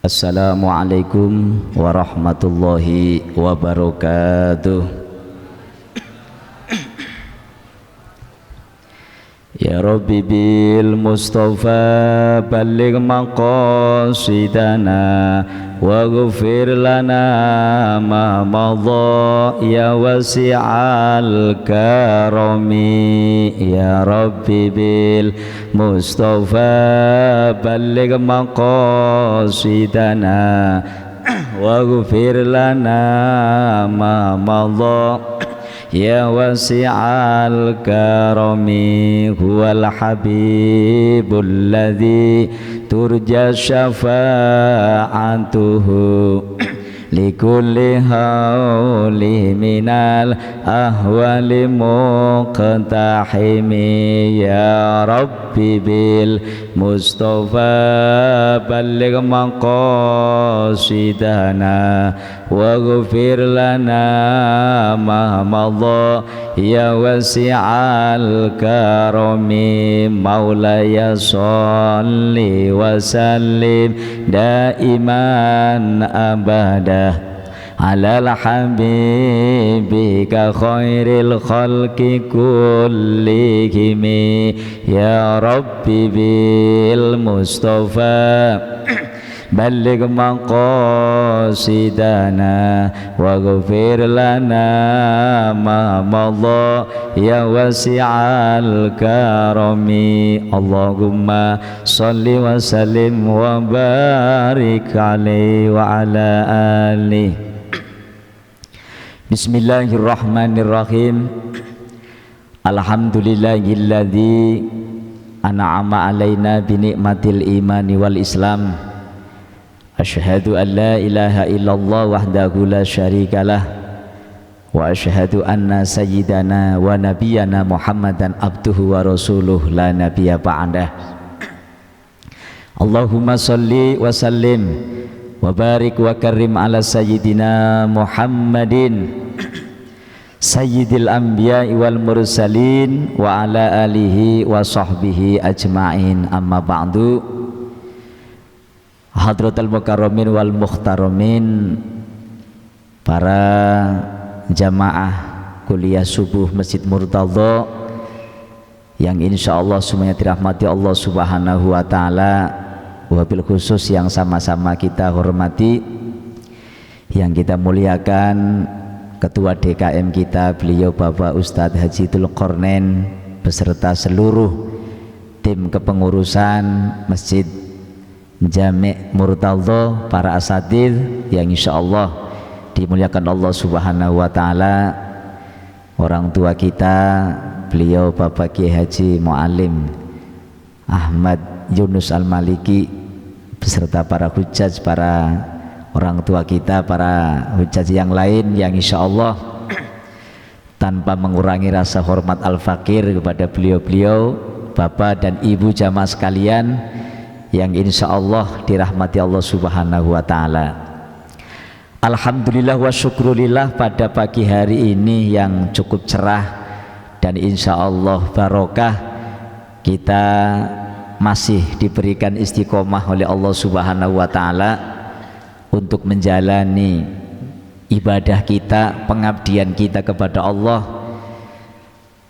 Assalamualaikum warahmatullahi wabarakatuh. Ya Rabbi bil Mustafa balligh maqasidana waghfir lana ma madha ya wasi'al karami. Ya Rabbi bil Mustafa balligh maqasidana waghfir lana ma madha ya wasi'al karami. Huwal habibul ladzi turja syafa'atuhu likulli hauli minal ahwali muqtahimi. Ya Rabbi bil Mustafa balligh maqasidana waghfir lana ma madha ya wasi'al karami. Maulaya sholli wa sallim daiman abada alal habibika khairil khalqi kullihim. Ya Rabbi bil Mustafa balligh maqasidana waghfir lana ma madha ya wasi'al karami. Allahumma sholli wa sallim wa barik alaihi wa ala alihi. Bismillahirrahmanirrahim. Alhamdulillahilladzi an'ama alaina bi ni'matil imani wal islam. Asyhadu an la ilaha illallah wahdahu la syarikalah wa asyhadu anna sayyidana wa nabiyyana Muhammadan abduhu wa rasuluh la nabiyya ba'dah. Allahumma sholli wa sallim wa barik wa karim ala sayyidina Muhammadin sayyidil anbiya'i wal mursalin wa ala alihi wa sahbihi ajma'in. Amma ba'du. Hadratul mukarramin wal muhtaramin, para jamaah kuliah subuh Masjid Murtadha yang insya Allah semuanya dirahmati Allah subhanahu wa ta'ala, wabil khusus yang sama-sama kita hormati, yang kita muliakan Ketua DKM kita, beliau Bapak Ustadz Haji Dzulqarnain beserta seluruh tim kepengurusan Masjid Jami' Murtadha, para asatidz yang insya Allah dimuliakan Allah subhanahu wa ta'ala, orang tua kita, beliau Bapak Kiai Haji Mu'alim Ahmad Yunus Al-Maliki beserta para hujjaj, para orang tua kita, para hujjaj yang lain yang insya Allah tanpa mengurangi rasa hormat al-fakir kepada beliau-beliau, bapak dan ibu jamaah sekalian yang insya Allah dirahmati Allah subhanahu wa ta'ala. Alhamdulillah wa syukrulillah, pada pagi hari ini yang cukup cerah dan insya Allah barokah, kita masih diberikan istiqomah oleh Allah subhanahu wa ta'ala untuk menjalani ibadah kita, pengabdian kita kepada Allah,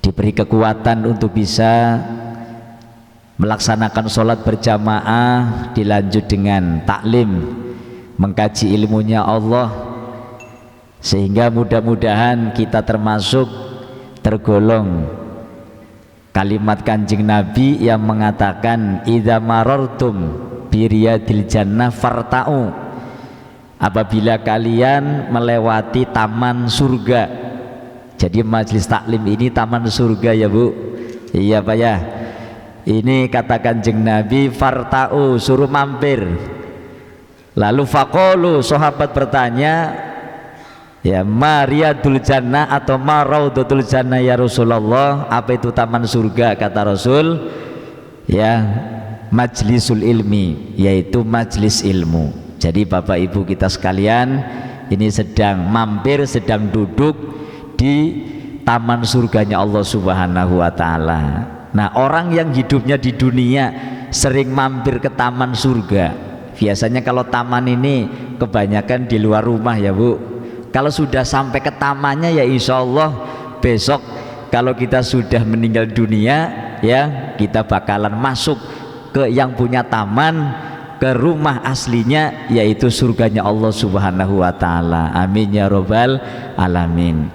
diberi kekuatan untuk bisa melaksanakan sholat berjamaah, dilanjut dengan taklim, mengkaji ilmunya Allah, sehingga mudah-mudahan kita termasuk tergolong kalimat Kanjeng Nabi yang mengatakan idza marartum biriyadil jannah farta'u, apabila kalian melewati taman surga. Jadi majelis taklim ini taman surga ya Bu? Iya Pak ya. Ini kata Kanjeng Nabi, farta'u, suruh mampir. Lalu faqalu, sahabat bertanya, ya mariyadul jannah atau maraudatul jannah ya Rasulullah, apa itu taman surga? Kata Rasul, ya majlisul ilmi, yaitu majlis ilmu. Jadi Bapak Ibu kita sekalian, ini sedang mampir, sedang duduk di taman surganya Allah subhanahu wa ta'ala. Nah, orang yang hidupnya di dunia sering mampir ke taman surga, Biasanya kalau taman ini kebanyakan di luar rumah ya Bu. Kalau sudah sampai ke tamannya ya insya Allah besok kalau kita sudah meninggal dunia ya kita bakalan masuk ke yang punya taman, ke rumah aslinya yaitu surganya Allah Subhanahu wa Ta'ala. Amin ya Rabbal Alamin.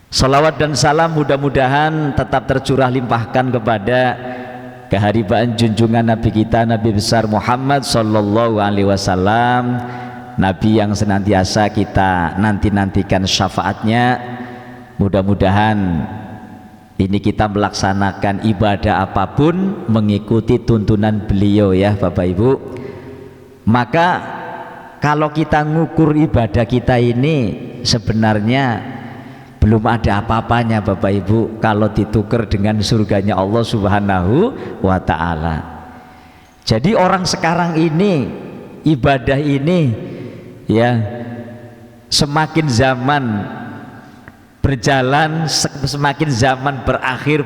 Salawat dan salam mudah-mudahan tetap tercurah limpahkan kepada keharibaan junjungan Nabi kita, Nabi besar Muhammad Sallallahu Alaihi Wasallam, Nabi yang senantiasa kita nanti-nantikan syafaatnya. Mudah-mudahan ini kita melaksanakan ibadah apapun mengikuti tuntunan beliau ya Bapak Ibu. Maka kalau kita ngukur ibadah kita ini sebenarnya belum ada apa-apanya Bapak Ibu kalau ditukar dengan surganya Allah Subhanahu wa Ta'ala. Jadi orang sekarang ini ibadah ini ya semakin zaman berjalan, semakin zaman berakhir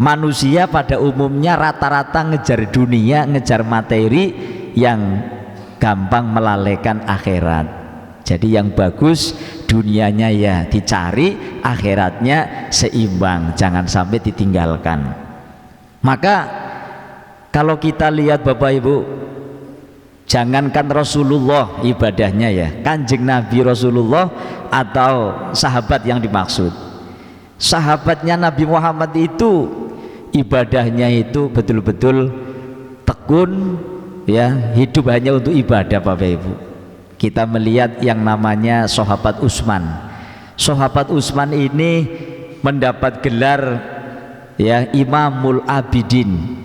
manusia pada umumnya rata-rata ngejar dunia, ngejar materi yang gampang melalaikan akhirat. Jadi yang bagus dunianya ya dicari, akhiratnya seimbang, jangan sampai ditinggalkan. Maka kalau kita lihat Bapak Ibu, jangankan Rasulullah ibadahnya ya, Kanjeng Nabi Rasulullah atau sahabat yang dimaksud, sahabatnya Nabi Muhammad itu ibadahnya itu betul-betul tekun ya, hidup hanya untuk ibadah Bapak Ibu. Kita melihat yang namanya sahabat Utsman. Sahabat Utsman ini mendapat gelar ya Imamul Abidin,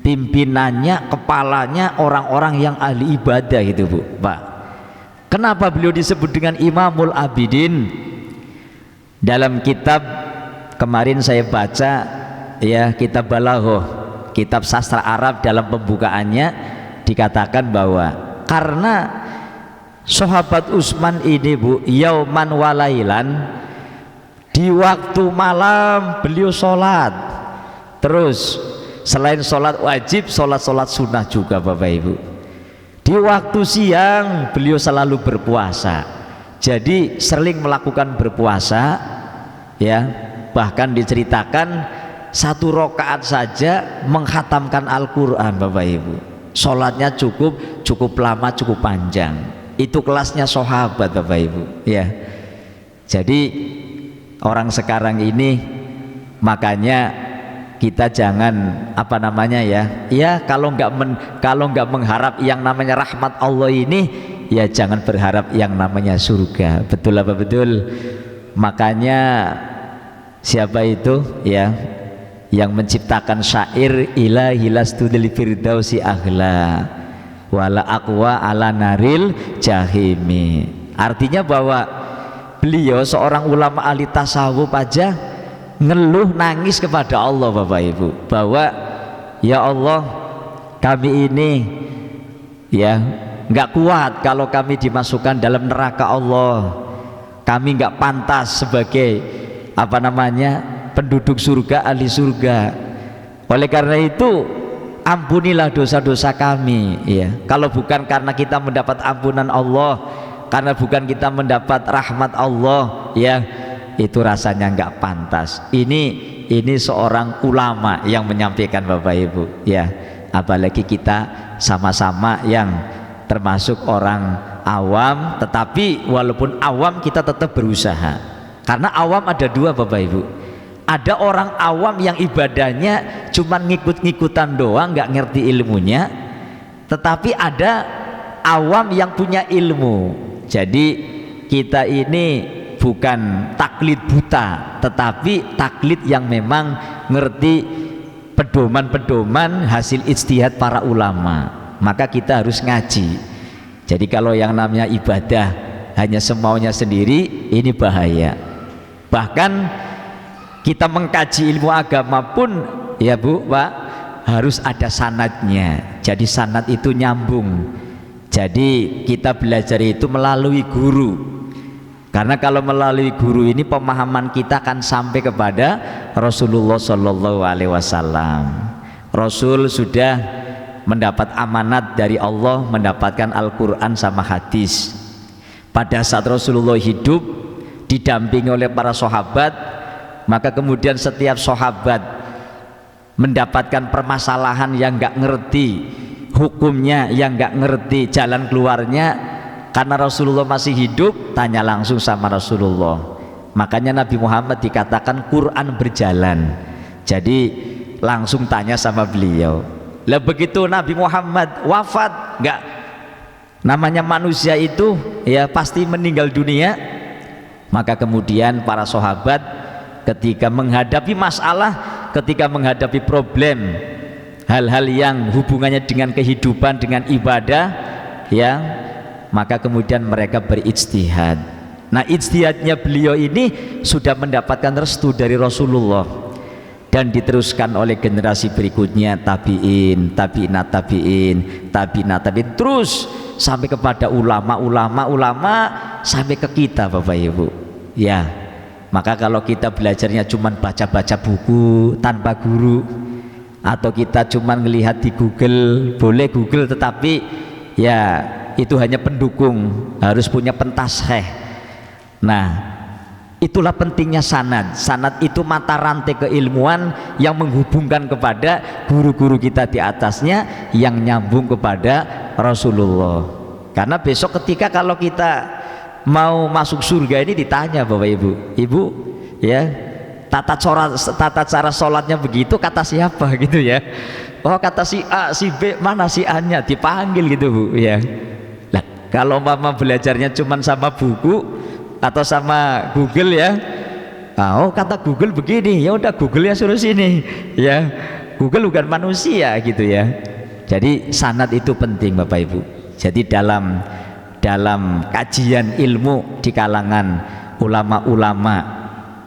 pimpinannya, kepalanya orang-orang yang ahli ibadah itu Bu, Pak. Kenapa beliau disebut dengan Imamul Abidin? Dalam kitab kemarin saya baca ya, kitab Balaghoh, kitab sastra Arab, dalam pembukaannya dikatakan bahwa karena sahabat Utsman ini Bu, yauman walailan, di waktu malam beliau sholat, terus selain sholat wajib, sholat sunnah juga Bapak Ibu. Di waktu siang beliau selalu berpuasa, jadi sering melakukan berpuasa ya. Bahkan diceritakan satu rakaat saja menghatamkan Al-Quran Bapak Ibu. Sholatnya cukup lama, cukup panjang. Itu kelasnya sahabat Bapak Ibu ya. Jadi orang sekarang ini makanya kita jangan apa namanya ya kalau nggak mengharap yang namanya rahmat Allah ini ya jangan berharap yang namanya surga. Betul apa betul? Makanya siapa itu ya yang menciptakan syair ilahi lastudil firdausi aghla wala aqwa ala naril jahimi. Artinya bahwa beliau seorang ulama ahli tasawuf aja ngeluh nangis kepada Allah Bapak Ibu, bahwa ya Allah kami ini ya nggak kuat kalau kami dimasukkan dalam neraka Allah, kami nggak pantas sebagai apa namanya penduduk surga, ahli surga. Oleh karena itu ampunilah dosa-dosa kami ya. Kalau bukan karena kita mendapat ampunan Allah, karena bukan kita mendapat rahmat Allah ya, itu rasanya nggak pantas. Ini seorang ulama yang menyampaikan Bapak Ibu ya. Apalagi kita sama-sama yang termasuk orang awam, tetapi walaupun awam kita tetap berusaha. Karena awam ada dua Bapak Ibu. Ada orang awam yang ibadahnya cuma ngikut-ngikutan doang, nggak ngerti ilmunya. Tetapi ada awam yang punya ilmu. Jadi kita ini bukan taklid buta, tetapi taklid yang memang ngerti pedoman-pedoman hasil ijtihad para ulama. Maka kita harus ngaji. Jadi kalau yang namanya ibadah hanya semaunya sendiri, ini bahaya. Bahkan kita mengkaji ilmu agama pun ya Bu, Pak, harus ada sanadnya. Jadi sanad itu nyambung. Jadi kita belajar itu melalui guru. Karena kalau melalui guru ini pemahaman kita akan sampai kepada Rasulullah Shallallahu Alaihi Wasallam. Rasul sudah mendapat amanat dari Allah, mendapatkan Al-Quran sama hadis. Pada saat Rasulullah hidup didampingi oleh para sahabat, maka kemudian setiap sahabat mendapatkan permasalahan yang nggak ngerti hukumnya, yang nggak ngerti jalan keluarnya, karena Rasulullah masih hidup, tanya langsung sama Rasulullah. Makanya Nabi Muhammad dikatakan Quran berjalan, jadi langsung tanya sama beliau. Lah begitu Nabi Muhammad wafat, nggak, namanya manusia itu ya pasti meninggal dunia, maka kemudian para sahabat ketika menghadapi masalah, ketika menghadapi problem, hal-hal yang hubungannya dengan kehidupan, dengan ibadah, ya, maka kemudian mereka berijtihad. Nah, ijtihadnya beliau ini sudah mendapatkan restu dari Rasulullah dan diteruskan oleh generasi berikutnya, tabi'in, tabi'inat tabi'in, tabi'inat tabi'in, terus sampai kepada ulama sampai ke kita Bapak Ibu. Ya, maka kalau kita belajarnya cuman baca-baca buku tanpa guru, atau kita cuman melihat di Google, boleh Google, tetapi ya itu hanya pendukung, harus punya pentasheh. Nah, itulah pentingnya sanad. Sanad itu mata rantai keilmuan yang menghubungkan kepada guru-guru kita di atasnya, yang nyambung kepada Rasulullah. Karena besok ketika kalau kita mau masuk surga ini ditanya Bapak Ibu, Ibu ya, tata cara sholatnya begitu, kata siapa gitu ya? Oh, kata si A, si B, mana si A-nya, dipanggil gitu Bu ya. Nah, kalau mama belajarnya cuman sama buku atau sama Google ya, oh kata Google begini, ya udah Google ya suruh sini ya, Google bukan manusia gitu ya. Jadi sanad itu penting Bapak Ibu. Jadi dalam kajian ilmu di kalangan ulama-ulama,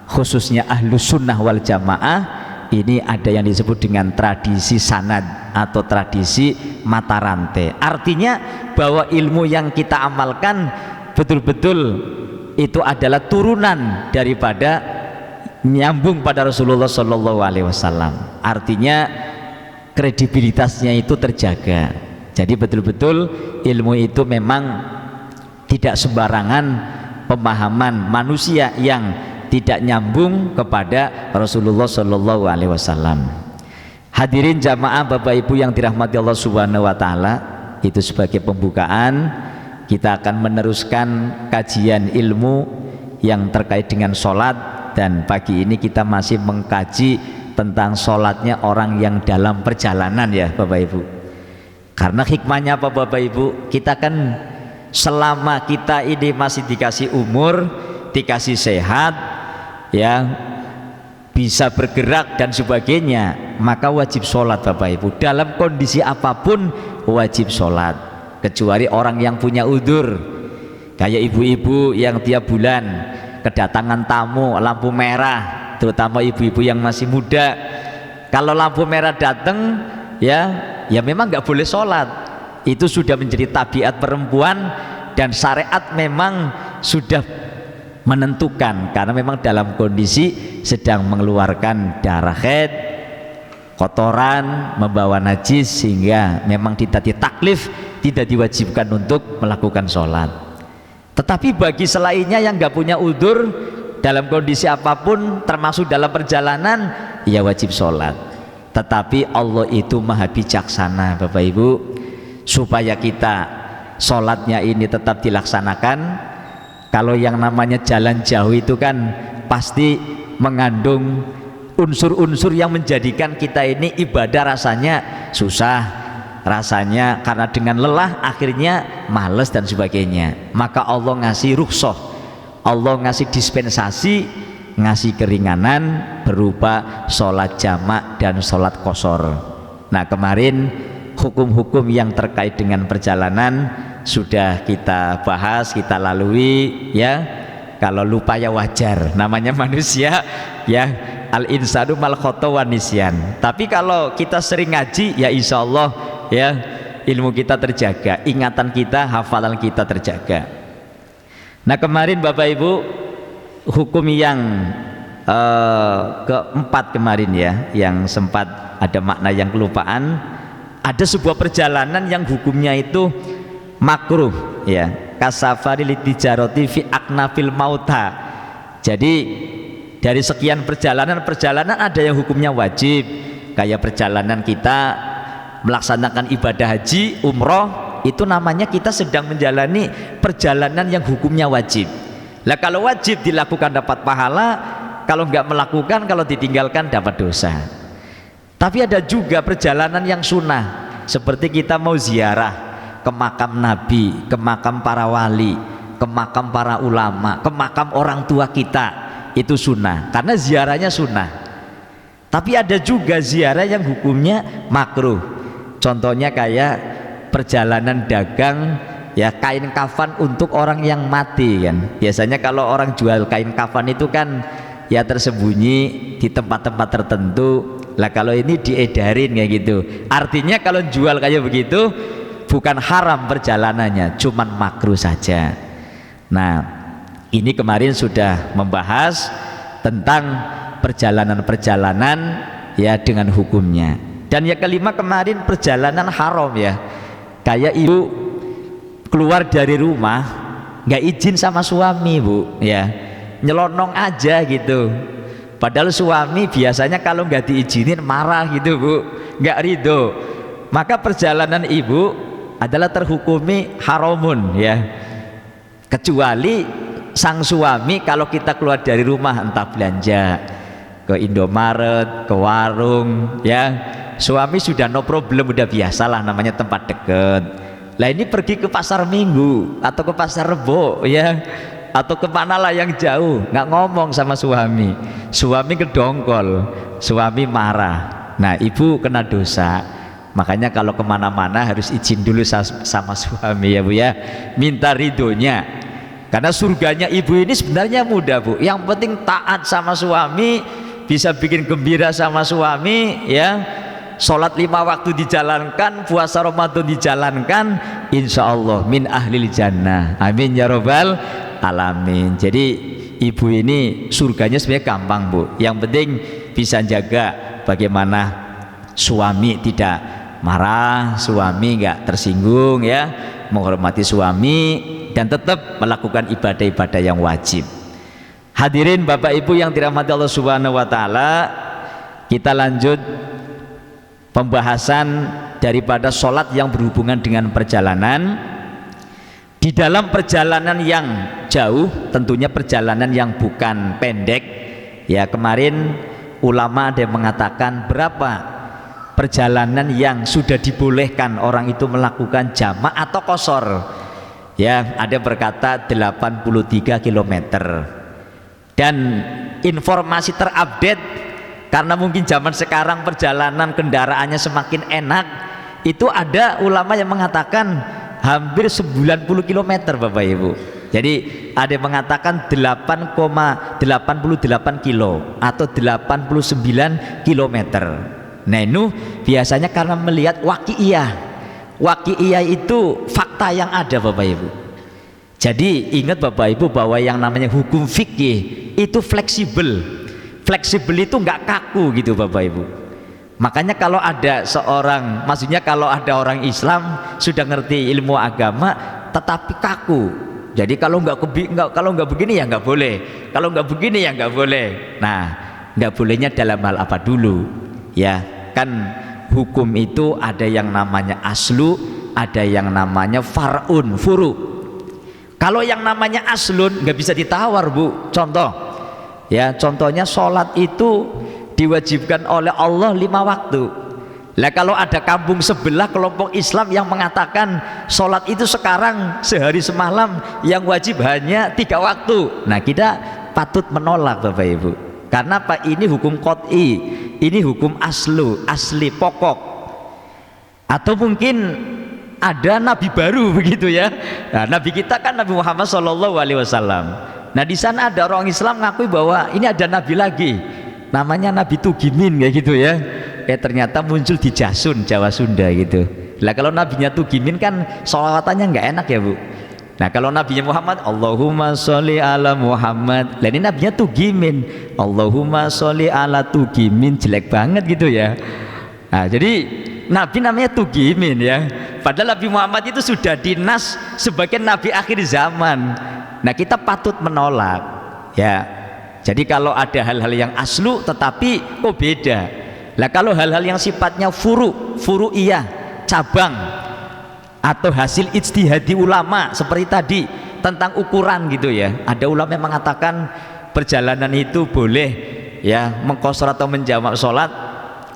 khususnya ahlus sunnah wal jamaah, ini ada yang disebut dengan tradisi sanad atau tradisi mata rantai. Artinya bahwa ilmu yang kita amalkan betul-betul itu adalah turunan daripada nyambung pada Rasulullah Shallallahu Alaihi Wasallam. Artinya kredibilitasnya itu terjaga. Jadi betul-betul ilmu itu memang tidak sembarangan pemahaman manusia yang tidak nyambung kepada Rasulullah Shallallahu Alaihi Wasallam. Hadirin jamaah Bapak Ibu yang dirahmati Allah Subhanahu Wa Taala, itu sebagai pembukaan. Kita akan meneruskan kajian ilmu yang terkait dengan sholat, dan pagi ini kita masih mengkaji tentang sholatnya orang yang dalam perjalanan ya Bapak Ibu. Karena hikmahnya apa Bapak Ibu? Kita kan selama kita ini masih dikasih umur, dikasih sehat ya, bisa bergerak dan sebagainya, maka wajib sholat Bapak Ibu. Dalam kondisi apapun wajib sholat, kecuali orang yang punya udzur, kayak ibu-ibu yang tiap bulan kedatangan tamu lampu merah, terutama ibu-ibu yang masih muda. Kalau lampu merah datang ya memang nggak boleh sholat. Itu sudah menjadi tabiat perempuan, dan syariat memang sudah menentukan, karena memang dalam kondisi sedang mengeluarkan darah haid, kotoran, membawa najis, sehingga memang tidak ditaklif, tidak diwajibkan untuk melakukan sholat. Tetapi bagi selainnya yang nggak punya udzur, dalam kondisi apapun termasuk dalam perjalanan, ya wajib sholat. Tetapi Allah itu maha bijaksana Bapak Ibu, supaya kita sholatnya ini tetap dilaksanakan. Kalau yang namanya jalan jauh itu kan pasti mengandung unsur-unsur yang menjadikan kita ini ibadah rasanya susah, rasanya karena dengan lelah akhirnya males dan sebagainya. Maka Allah ngasih rukhsah, Allah ngasih dispensasi, ngasih keringanan berupa sholat jamak dan sholat qashar. Nah, kemarin hukum-hukum yang terkait dengan perjalanan sudah kita bahas, kita lalui ya. Kalau lupa ya wajar, namanya manusia ya, al insanu mal khata wa nisyan. Tapi kalau kita sering ngaji ya insya Allah ya ilmu kita terjaga, ingatan kita, hafalan kita terjaga. Nah, kemarin Bapak Ibu, hukum yang keempat kemarin ya, yang sempat ada makna yang kelupaan, ada sebuah perjalanan yang hukumnya itu makruh, ya, kasafari litijaroti fi aknafil mauta. Jadi dari sekian perjalanan ada yang hukumnya wajib, kayak perjalanan kita melaksanakan ibadah haji, umroh, itu namanya kita sedang menjalani perjalanan yang hukumnya wajib. Lah kalau wajib dilakukan dapat pahala, kalau nggak melakukan, kalau ditinggalkan dapat dosa. Tapi ada juga perjalanan yang sunnah, seperti kita mau ziarah ke makam Nabi, ke makam para wali, ke makam para ulama, ke makam orang tua kita, itu sunnah, karena ziarahnya sunnah. Tapi ada juga ziarah yang hukumnya makruh. Contohnya kayak perjalanan dagang, ya, kain kafan untuk orang yang mati kan. Biasanya kalau orang jual kain kafan itu kan ya tersembunyi di tempat-tempat tertentu. Lah kalau ini diedarin kayak gitu, artinya kalau jual kayak begitu bukan haram perjalanannya, cuman makruh saja. Nah, ini kemarin sudah membahas tentang perjalanan-perjalanan ya dengan hukumnya. Dan yang kelima kemarin perjalanan haram, ya, kayak ibu keluar dari rumah nggak izin sama suami, Bu, ya, nyelonong aja gitu. Padahal suami biasanya kalau nggak diizinin marah gitu, Bu, nggak ridho. Maka perjalanan ibu adalah terhukumi haramun, ya, kecuali sang suami kalau kita keluar dari rumah entah belanja ke Indomaret, ke warung, ya, suami sudah no problem, udah biasalah, namanya tempat deket. Lah ini pergi ke pasar Minggu atau ke pasar Rebo, ya, atau kemana lah yang jauh, nggak ngomong sama suami, suami kedongkol, suami marah. Nah, ibu kena dosa. Makanya kalau kemana-mana harus izin dulu sama suami, ya, Bu, ya, minta ridhonya. Karena surganya ibu ini sebenarnya mudah, Bu, yang penting taat sama suami, bisa bikin gembira sama suami, ya, sholat 5 waktu dijalankan, puasa Ramadan dijalankan, insya Allah min ahlil jannah, amin ya robbal alamin. Jadi ibu ini surganya sebenarnya gampang, Bu, yang penting bisa jaga bagaimana suami tidak marah, suami nggak tersinggung, ya, menghormati suami, dan tetap melakukan ibadah-ibadah yang wajib. Hadirin Bapak Ibu yang dirahmati Allah Subhanahu wa taala, kita lanjut pembahasan daripada sholat yang berhubungan dengan perjalanan. Di dalam perjalanan yang jauh, tentunya perjalanan yang bukan pendek, ya, kemarin ulama ada yang mengatakan berapa perjalanan yang sudah dibolehkan orang itu melakukan jamak atau qashar, ya, ada berkata 83 km. Dan informasi terupdate, karena mungkin zaman sekarang perjalanan kendaraannya semakin enak, itu ada ulama yang mengatakan hampir 90 km, Bapak Ibu. Jadi ada yang mengatakan 8,88 kilo atau 89 km. Nah, itu biasanya karena melihat waqi'iyah. Waqi'iyah itu fakta yang ada, Bapak Ibu. Jadi ingat Bapak Ibu bahwa yang namanya hukum fikih itu fleksibel. Fleksibel itu nggak kaku gitu, Bapak Ibu. Makanya kalau ada seorang, maksudnya kalau ada orang Islam sudah ngerti ilmu agama tetapi kaku, jadi kalau nggak begini ya nggak boleh, kalau nggak begini ya nggak boleh. Nah, nggak bolehnya dalam hal apa dulu, ya, kan hukum itu ada yang namanya aslu, ada yang namanya far'un, furu. Kalau yang namanya aslun nggak bisa ditawar, Bu. Contoh, ya, contohnya sholat itu diwajibkan oleh Allah 5 waktu. Lah kalau ada kampung sebelah kelompok Islam yang mengatakan sholat itu sekarang sehari semalam yang wajib hanya 3 waktu, nah kita patut menolak, Bapak Ibu. Karena apa? Ini hukum qot'i, ini hukum aslu, asli, pokok. Atau mungkin ada nabi baru begitu, ya. Nah, nabi kita kan Nabi Muhammad SAW. Nah, di sana ada orang Islam ngakui bahwa ini ada nabi lagi, namanya Nabi Tugimin kayak gitu, ya. Ternyata muncul di Jasun, Jawa Sunda gitu. Lah kalau nabinya Tugimin kan sholawatannya nggak enak, ya, Bu. Nah, kalau nabinya Muhammad, Allahumma sholli ala Muhammad. Lah ini nabinya Tugimin, Allahumma sholli ala Tugimin, jelek banget gitu, ya. Nah, jadi nabi namanya tugimin ya. Padahal Nabi Muhammad itu sudah dinas sebagai nabi akhir zaman. Nah kita patut menolak ya. Jadi kalau ada hal-hal yang aslu tetapi kok beda. Lah kalau hal-hal yang sifatnya furu'iyah, cabang atau hasil ijtihadi ulama seperti tadi tentang ukuran gitu ya. Ada ulama yang mengatakan perjalanan itu boleh ya mengqashar atau menjamak sholat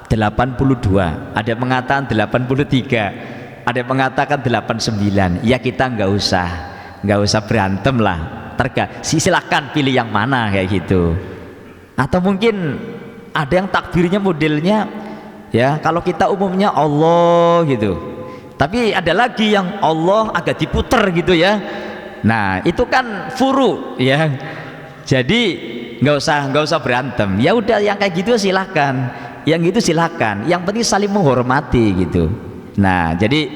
82, ada yang mengatakan 83, ada yang mengatakan 89. Ya kita nggak usah berantem lah, silakan pilih yang mana kayak gitu. Atau mungkin ada yang takbirnya modelnya ya kalau kita umumnya Allah gitu, tapi ada lagi yang Allah agak diputer gitu ya. Nah itu kan furu ya. Jadi nggak usah berantem. Ya udah yang kayak gitu silahkan, yang gitu silahkan. Yang penting saling menghormati gitu. Nah jadi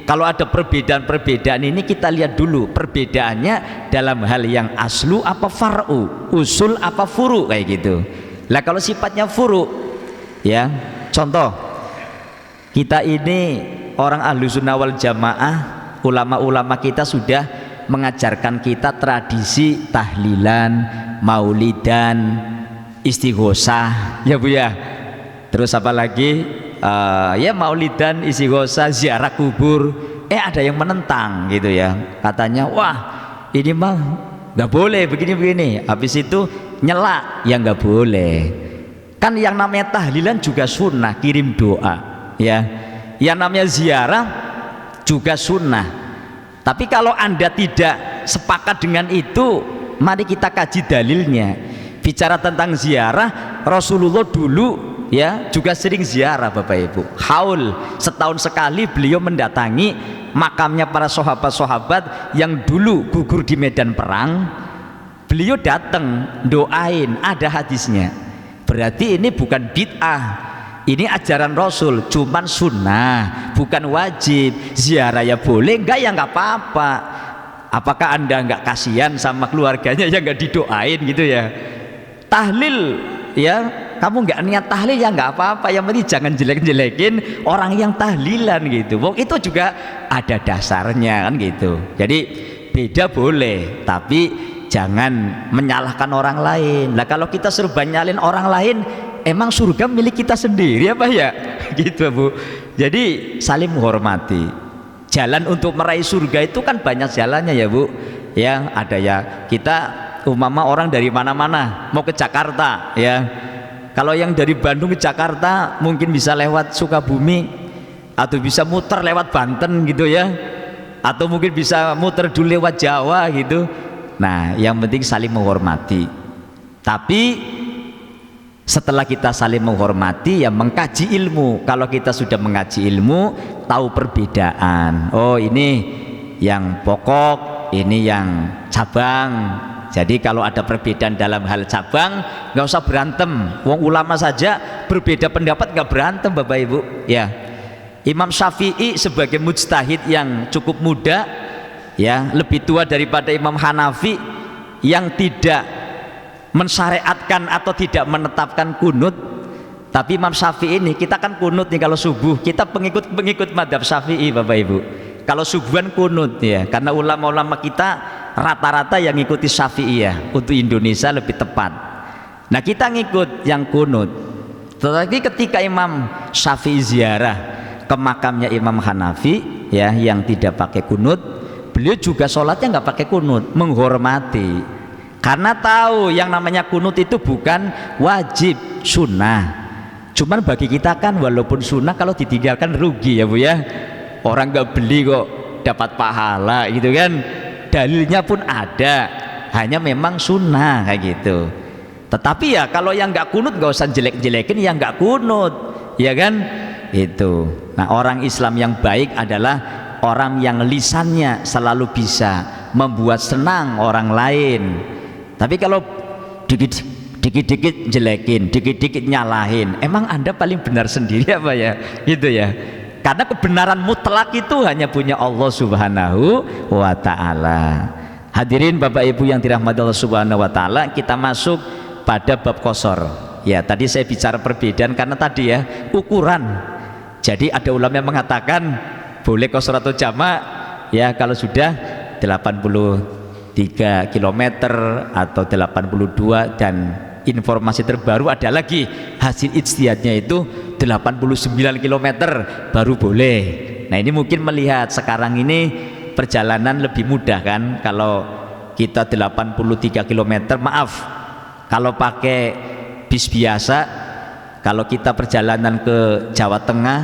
kalau ada perbedaan ini kita lihat dulu perbedaannya dalam hal yang aslu apa far'u, usul apa furu kayak gitu. Lah kalau sifatnya furu ya, contoh kita ini orang ahlu sunnah wal jamaah, ulama-ulama kita sudah mengajarkan kita tradisi tahlilan, maulidan, istighosah ya Bu ya. Terus apa lagi ya maulidan, istighosah, ziarah kubur. Ada yang menentang gitu ya, katanya wah ini mah nggak boleh begini-begini. Habis itu nyela, ya nggak boleh. Kan yang namanya tahlilan juga sunnah, kirim doa ya. Yang namanya ziarah juga sunnah. Tapi kalau Anda tidak sepakat dengan itu, mari kita kaji dalilnya. Bicara tentang ziarah, Rasulullah dulu ya juga sering ziarah Bapak Ibu. Haul, setahun sekali beliau mendatangi makamnya para sahabat-sahabat yang dulu gugur di medan perang. Beliau datang doain, ada hadisnya. Berarti ini bukan bid'ah, ini ajaran Rasul, cuman sunnah, bukan wajib. Ziarah ya boleh, enggak ya enggak apa-apa. Apakah Anda enggak kasihan sama keluarganya yang enggak didoain gitu ya? Tahlil ya, kamu enggak niat tahlil ya enggak apa-apa. Yang penting jangan jelek-jelekin orang yang tahlilan gitu. Wong itu juga ada dasarnya kan gitu. Jadi beda boleh, tapi jangan menyalahkan orang lain. Lah kalau kita suruh nyalin orang lain, emang surga milik kita sendiri apa ya? Gitu Bu. Jadi saling menghormati. Jalan untuk meraih surga itu kan banyak jalannya ya Bu. Ya ada ya kita umpama orang dari mana-mana mau ke Jakarta ya. Kalau yang dari Bandung ke Jakarta mungkin bisa lewat Sukabumi atau bisa muter lewat Banten gitu ya. Atau mungkin bisa muter dulu lewat Jawa gitu. Nah yang penting saling menghormati. Tapi setelah kita saling menghormati ya mengkaji ilmu. Kalau kita sudah mengaji ilmu, tahu perbedaan. Oh ini yang pokok, ini yang cabang. Jadi kalau ada perbedaan dalam hal cabang, nggak usah berantem. Wong ulama saja berbeda pendapat nggak berantem Bapak Ibu ya. Imam Syafi'i sebagai mujtahid yang cukup muda ya, lebih tua daripada Imam Hanafi yang tidak mensyariatkan atau tidak menetapkan kunut. Tapi Imam Syafi'i ini, kita kan kunut nih kalau subuh, kita pengikut madhab Syafi'i Bapak Ibu. Kalau subuhan kunut ya, karena ulama-ulama kita rata-rata yang ngikuti Syafi'i ya, untuk Indonesia lebih tepat. Nah kita ngikut yang kunut. Tetapi ketika Imam Syafi'i ziarah ke makamnya Imam Hanafi ya, yang tidak pakai kunut, beliau juga sholatnya nggak pakai kunut, menghormati. Karena tahu yang namanya kunut itu bukan wajib, sunnah. Cuman bagi kita kan walaupun sunnah kalau ditinggalkan rugi ya Bu ya. Orang nggak beli kok dapat pahala gitu kan. Dalilnya pun ada, hanya memang sunnah kayak gitu. Tetapi ya kalau yang nggak kunut nggak usah jelek-jelekin yang nggak kunut, ya kan? Itu. Nah orang Islam yang baik adalah orang yang lisannya selalu bisa membuat senang orang lain. Tapi kalau dikit-dikit jelekin, dikit-dikit nyalahin, emang Anda paling benar sendiri apa ya? Gitu ya. Karena kebenaran mutlak itu hanya punya Allah Subhanahu wa Ta'ala. Hadirin Bapak Ibu yang dirahmati Allah Subhanahu wa Ta'ala, kita masuk pada bab qashar. Ya, tadi saya bicara perbedaan karena tadi ya ukuran. Jadi ada ulama yang mengatakan boleh qasar atau jamak ya kalau sudah 83 km atau 82, dan informasi terbaru ada lagi hasil ijtihadnya itu 89 km baru boleh. Nah ini mungkin melihat sekarang ini perjalanan lebih mudah kan, kalau kita 83 km, maaf kalau pakai bis biasa, kalau kita perjalanan ke Jawa Tengah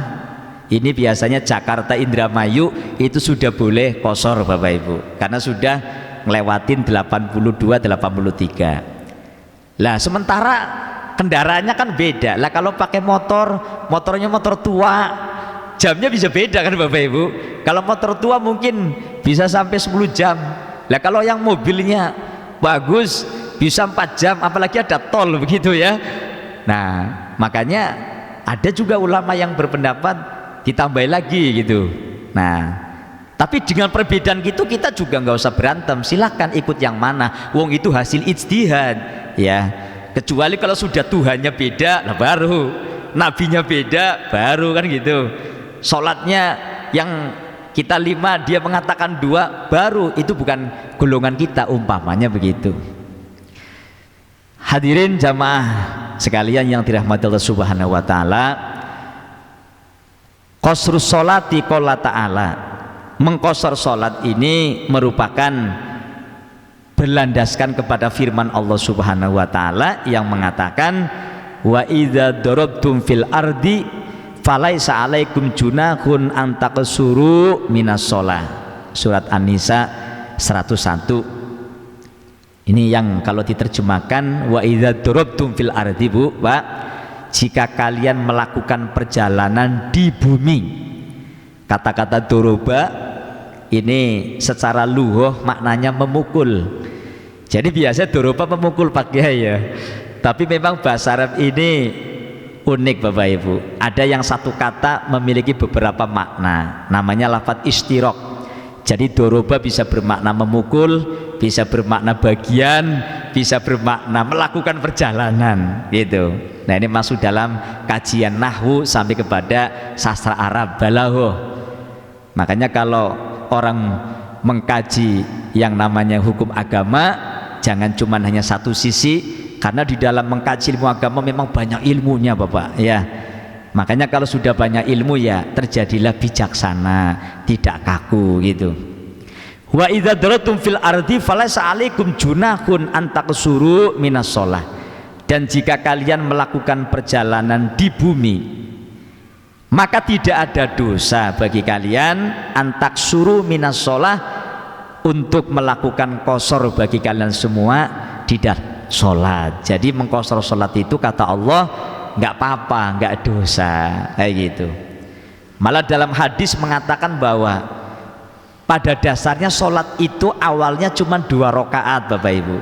ini biasanya Jakarta Indramayu itu sudah boleh qasar Bapak Ibu, karena sudah ngelewatin 82 83. Lah sementara kendaraannya kan beda. Lah kalau pakai motornya motor tua, jamnya bisa beda kan Bapak Ibu. Kalau motor tua mungkin bisa sampai 10 jam. Lah kalau yang mobilnya bagus bisa 4 jam, apalagi ada tol begitu ya. Nah makanya ada juga ulama yang berpendapat ditambah lagi gitu. Nah tapi dengan perbedaan gitu kita juga nggak usah berantem, silahkan ikut yang mana, wong itu hasil ijtihad ya. Kecuali kalau sudah Tuhannya beda, nah baru nabinya beda, baru kan gitu. Sholatnya yang kita 5 dia mengatakan 2, baru itu bukan golongan kita, umpamanya begitu. Hadirin jamaah sekalian yang dirahmati Allah Subhanahu wa taala, qasrus sholati qala ta'ala, mengqasar salat ini merupakan berlandaskan kepada firman Allah Subhanahu wa taala yang mengatakan wa idza darabtum fil ardi falaisa alaikum junahun an taqsuru minas shalah, surat An-Nisa 101. Ini yang kalau diterjemahkan wa idza darabtum fil ardi, Bu, Pak, jika kalian melakukan perjalanan di bumi. Kata-kata doroba ini secara lughah maknanya memukul. Jadi biasa doroba memukul Pak Kiai ya. Tapi memang bahasa Arab ini unik Bapak Ibu. Ada yang satu kata memiliki beberapa makna. Namanya lafadz istirok. Jadi doroba bisa bermakna memukul, bisa bermakna bagian, bisa bermakna melakukan perjalanan gitu. Nah ini masuk dalam kajian nahwu sampai kepada sastra Arab, balaghah. Makanya kalau orang mengkaji yang namanya hukum agama jangan cuma hanya satu sisi, karena di dalam mengkaji ilmu agama memang banyak ilmunya Bapak ya. Makanya kalau sudah banyak ilmu ya terjadilah bijaksana, tidak kaku gitu. Wa idza daratum fil ardi falaysa alaikum junahun an taqsuru minas shalah, dan jika kalian melakukan perjalanan di bumi maka tidak ada dosa bagi kalian antak suruh minas sholah, untuk melakukan qasar bagi kalian semua di dalam sholat. Jadi mengqasar sholat itu kata Allah nggak apa-apa, nggak dosa kayak gitu. Malah dalam hadis mengatakan bahwa pada dasarnya sholat itu awalnya cuma 2 rakaat Bapak Ibu,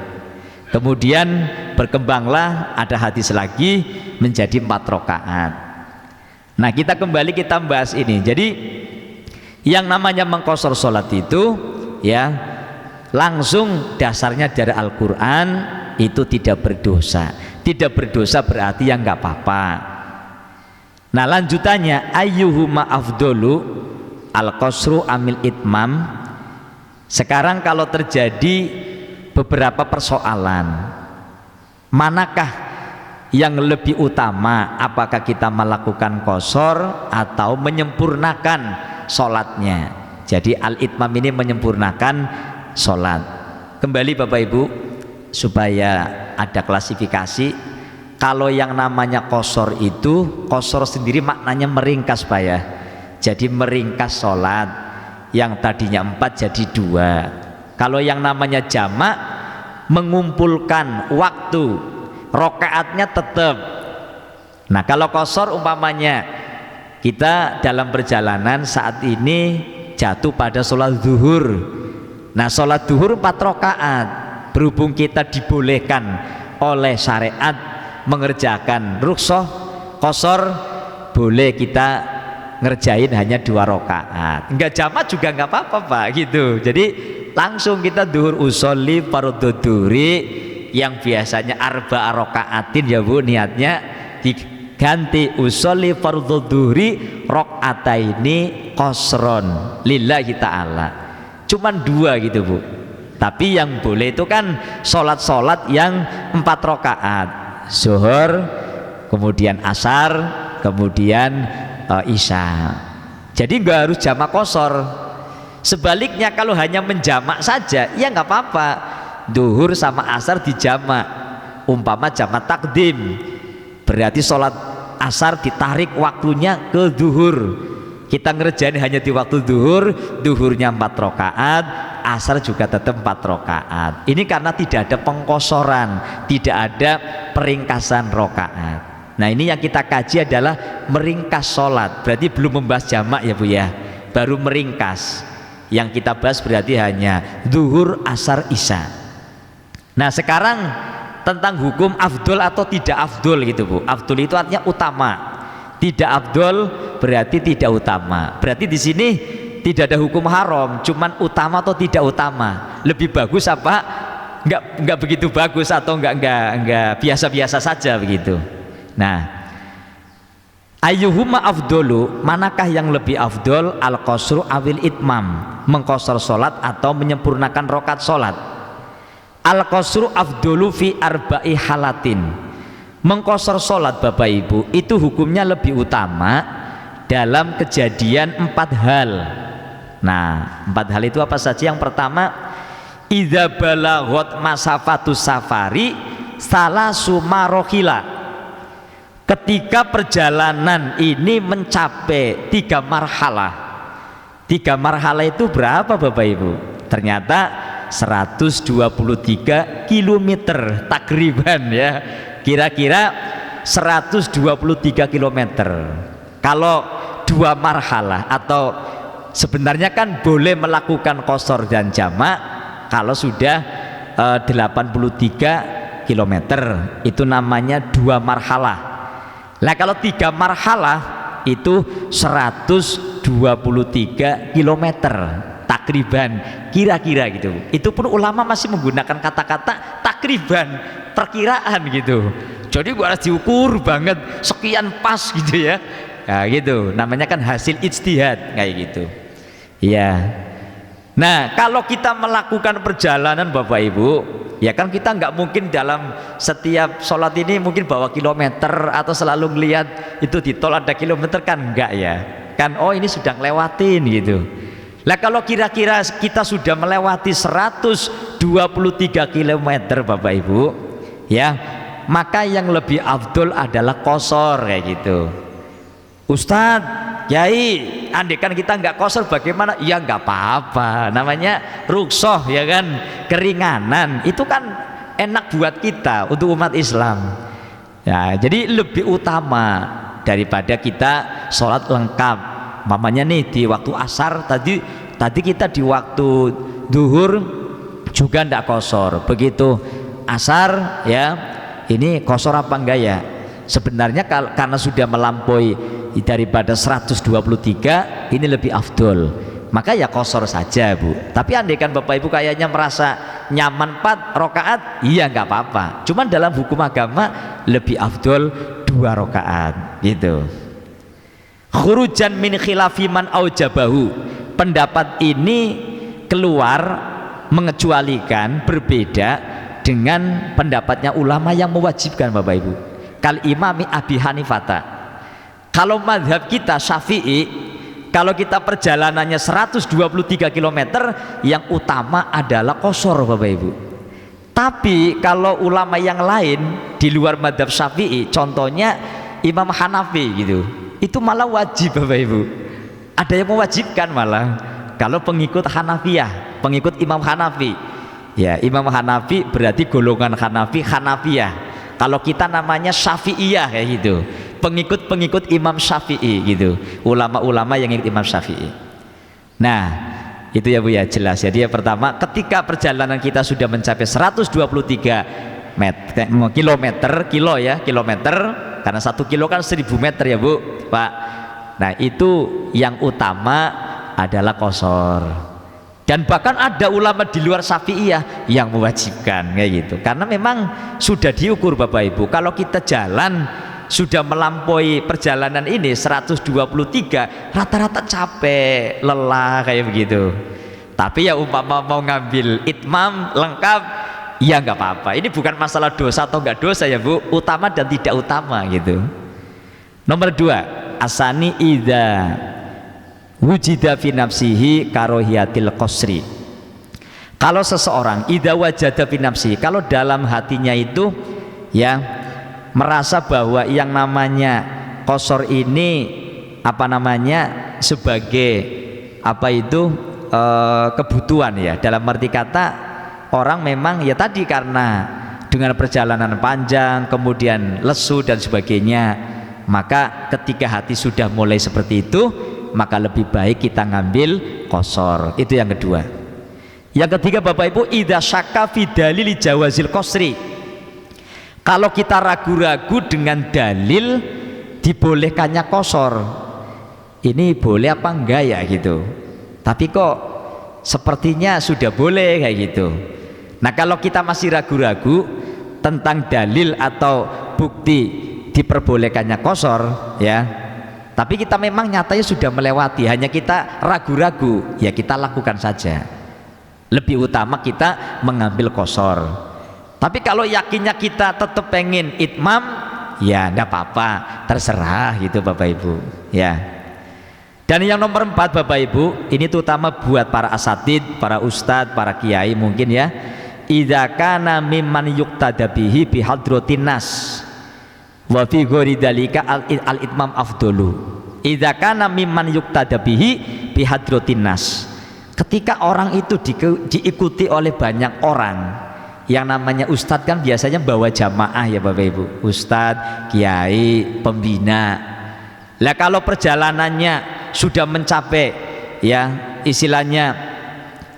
kemudian berkembanglah ada hadis lagi menjadi 4 rakaat. Nah kita kembali kita bahas ini. Jadi yang namanya mengqasar sholat itu ya langsung dasarnya dari Al-Quran, itu tidak berdosa. Tidak berdosa berarti yang nggak apa-apa. Nah lanjutannya ayyuhuma afdolu al-qasru amil itmam. Sekarang kalau terjadi beberapa persoalan, manakah yang lebih utama, apakah kita melakukan qasar atau menyempurnakan sholatnya? Jadi al-itmam ini menyempurnakan sholat. Kembali Bapak Ibu supaya ada klasifikasi. Kalau yang namanya qasar itu, qasar sendiri maknanya meringkas Pak ya. Jadi meringkas sholat yang tadinya 4 jadi 2. Kalau yang namanya jamak mengumpulkan waktu, rokaatnya tetap. Nah kalau qasar umpamanya kita dalam perjalanan saat ini jatuh pada sholat zuhur. Nah sholat zuhur 4 rakaat, berhubung kita dibolehkan oleh syariat mengerjakan rukhsah qasar, boleh kita ngerjain hanya 2 rakaat. Enggak jamak juga enggak apa-apa Pak gitu. Jadi langsung kita zuhur usolli fardhu yang biasanya arba'a rakaatin ya Bu, niatnya ganti usolli fardhu dhuhri rakaataini qasron lillahi ta'ala. Cuman 2 gitu Bu. Tapi yang boleh itu kan sholat yang 4 rakaat, zuhur, kemudian asar, kemudian isya. Jadi nggak harus jamak qasar. Sebaliknya kalau hanya menjamak saja ya nggak apa-apa, duhur sama asar dijamak, umpama jamak takdim, berarti sholat asar ditarik waktunya ke duhur, kita ngerjain hanya di waktu duhur, duhurnya 4 rakaat, asar juga tetap 4 rakaat. Ini karena tidak ada pengkosoran, tidak ada peringkasan rakaat. Nah ini yang kita kaji adalah meringkas sholat, berarti belum membahas jamak ya Bu ya, baru meringkas. Yang kita bahas berarti hanya duhur, asar, isya. Nah sekarang tentang hukum afdol atau tidak afdol gitu Bu. Afdol itu artinya utama, tidak afdol berarti tidak utama. Berarti di sini tidak ada hukum haram, cuman utama atau tidak utama, lebih bagus apa nggak begitu bagus, atau nggak biasa-biasa saja begitu. Nah, ayyuhuma afdolu, manakah yang lebih afdol, al-qasru awil itmam, mengqasar salat atau menyempurnakan rakaat salat. Al-qasru afdolu fi arba'i halatin, mengqasar salat Bapak Ibu itu hukumnya lebih utama dalam kejadian 4 hal. Nah 4 hal itu apa saja? Yang pertama, idza balaghat masafatus safari salasu marohila, ketika perjalanan ini mencapai 3 marhalah. 3 marhalah itu berapa Bapak Ibu? Ternyata 123 km takriban ya, kira-kira 123 km. Kalau 2 marhalah, atau sebenarnya kan boleh melakukan qasar dan jamak kalau sudah 83 km, itu namanya 2 marhalah. Nah kalau 3 marhalah itu 123 km takriban, kira-kira gitu. Itu pun ulama masih menggunakan kata-kata takriban, perkiraan gitu. Jadi gua harus diukur banget sekian pas gitu ya. Nah gitu, namanya kan hasil ijtihad kayak gitu. Iya. Nah kalau kita melakukan perjalanan Bapak Ibu, ya kan kita nggak mungkin dalam setiap sholat ini mungkin bawa kilometer atau selalu ngelihat itu di tol ada kilometer, kan enggak ya kan. Oh ini sudah ngelewatin gitu. Lah kalau kira-kira kita sudah melewati 123 km Bapak Ibu ya, maka yang lebih afdol adalah qasar kayak gitu. Ustadz, Yai, andaikan kita nggak qasar bagaimana? Ya nggak apa-apa, namanya rukhsah ya kan, keringanan. Itu kan enak buat kita untuk umat Islam ya. Jadi lebih utama daripada kita sholat lengkap. Mamanya nih di waktu asar tadi kita di waktu duhur juga ndak qasar, begitu asar ya ini qasar apa enggak ya? Sebenarnya karena sudah melampaui daripada 123 ini lebih afdol, maka ya qasar saja Bu. Tapi andaikan Bapak Ibu kayaknya merasa nyaman 4 rakaat, iya nggak apa-apa, cuman dalam hukum agama lebih afdol 2 rakaat gitu. Khurujan min khilafi man aujabahu, pendapat ini keluar mengecualikan, berbeda dengan pendapatnya ulama yang mewajibkan Bapak Ibu. Kal imami Abi Hanifata, kalau madhab kita Syafi'i, kalau kita perjalanannya 123 km yang utama adalah qasar Bapak Ibu. Tapi kalau ulama yang lain di luar madhab Syafi'i, contohnya Imam Hanafi gitu, itu malah wajib Bapak Ibu. Ada yang mewajibkan malah. Kalau pengikut Hanafiyah, pengikut Imam Hanafi ya, Imam Hanafi berarti golongan Hanafi, Hanafiyah. Kalau kita namanya Syafi'iyah kayak gitu, pengikut-pengikut Imam Syafi'i gitu, ulama-ulama yang ikut Imam Syafi'i. Nah itu ya Bu ya, jelas. Jadi ya pertama, ketika perjalanan kita sudah mencapai 123 kilometer, karena 1 kilo kan 1000 meter ya Bu Pak. Nah itu yang utama adalah qasar. Dan bahkan ada ulama di luar Syafi'iyah yang mewajibkan kayak gitu, karena memang sudah diukur Bapak Ibu. Kalau kita jalan sudah melampaui perjalanan ini 123, rata-rata capek, lelah kayak begitu. Tapi ya umpama mau ngambil itmam lengkap, ya nggak apa-apa. Ini bukan masalah dosa atau nggak dosa ya Bu, utama dan tidak utama gitu. Nomor 2, asani idza wujida fi nafsihi karohiyatil qasri. Kalau seseorang idza wajada fi nafsihi, kalau dalam hatinya itu ya merasa bahwa yang namanya qasar ini apa namanya sebagai apa itu kebutuhan ya, dalam arti kata orang memang ya tadi karena dengan perjalanan panjang kemudian lesu dan sebagainya, maka ketika hati sudah mulai seperti itu maka lebih baik kita ngambil qasar. Itu yang kedua. Yang ketiga Bapak Ibu, idza syakka fi dalil jawazil qasri. Kalau kita ragu-ragu dengan dalil dibolehkannya qasar, ini boleh apa enggak ya gitu, tapi kok sepertinya sudah boleh kayak gitu. Nah kalau kita masih ragu-ragu tentang dalil atau bukti diperbolehkannya qasar ya, tapi kita memang nyatanya sudah melewati, hanya kita ragu-ragu, ya kita lakukan saja. Lebih utama kita mengambil qasar. Tapi kalau yakinnya kita tetap pengen itmam, ya enggak apa-apa, terserah gitu Bapak Ibu ya. Dan yang nomor 4 Bapak Ibu, ini terutama buat para asatid, para ustadz, para kiai mungkin ya, idza kana mimman yuqtada bihi bi hadratin nas wa fi ghairi dzalika al itmam afdalu. Idza kana mimman yuqtada bihi bi hadratin nas, ketika orang itu diikuti oleh banyak orang, yang namanya ustadz kan biasanya bawa jamaah ya Bapak Ibu, ustadz, kiai, pembina. Lah kalau perjalanannya sudah mencapai ya istilahnya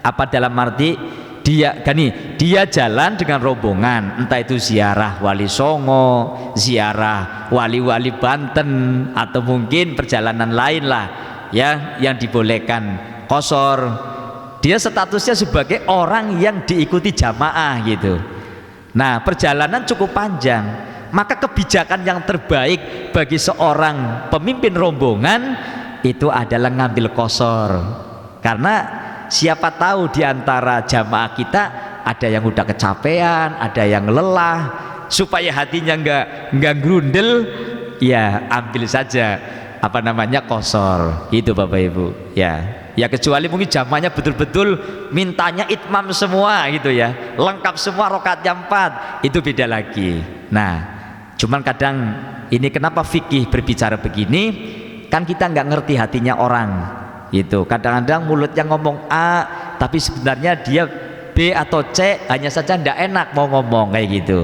apa, dalam arti dia jalan dengan rombongan, entah itu ziarah Wali Songo, ziarah wali-wali Banten, atau mungkin perjalanan lain lah ya yang dibolehkan qasar. Dia statusnya sebagai orang yang diikuti jamaah gitu. Nah perjalanan cukup panjang, maka kebijakan yang terbaik bagi seorang pemimpin rombongan itu adalah ngambil qasar. Karena siapa tahu di antara jamaah kita ada yang udah kecapean, ada yang lelah, supaya hatinya nggak grundel, ya ambil saja apa namanya qasar gitu Bapak Ibu ya. Ya kecuali mungkin jamaahnya betul-betul mintanya itmam semua gitu ya, lengkap semua rakaatnya 4, itu beda lagi. Nah cuman kadang ini kenapa fikih berbicara begini, kan kita nggak ngerti hatinya orang gitu. Kadang-kadang mulutnya ngomong A tapi sebenarnya dia B atau C, hanya saja ndak enak mau ngomong kayak gitu.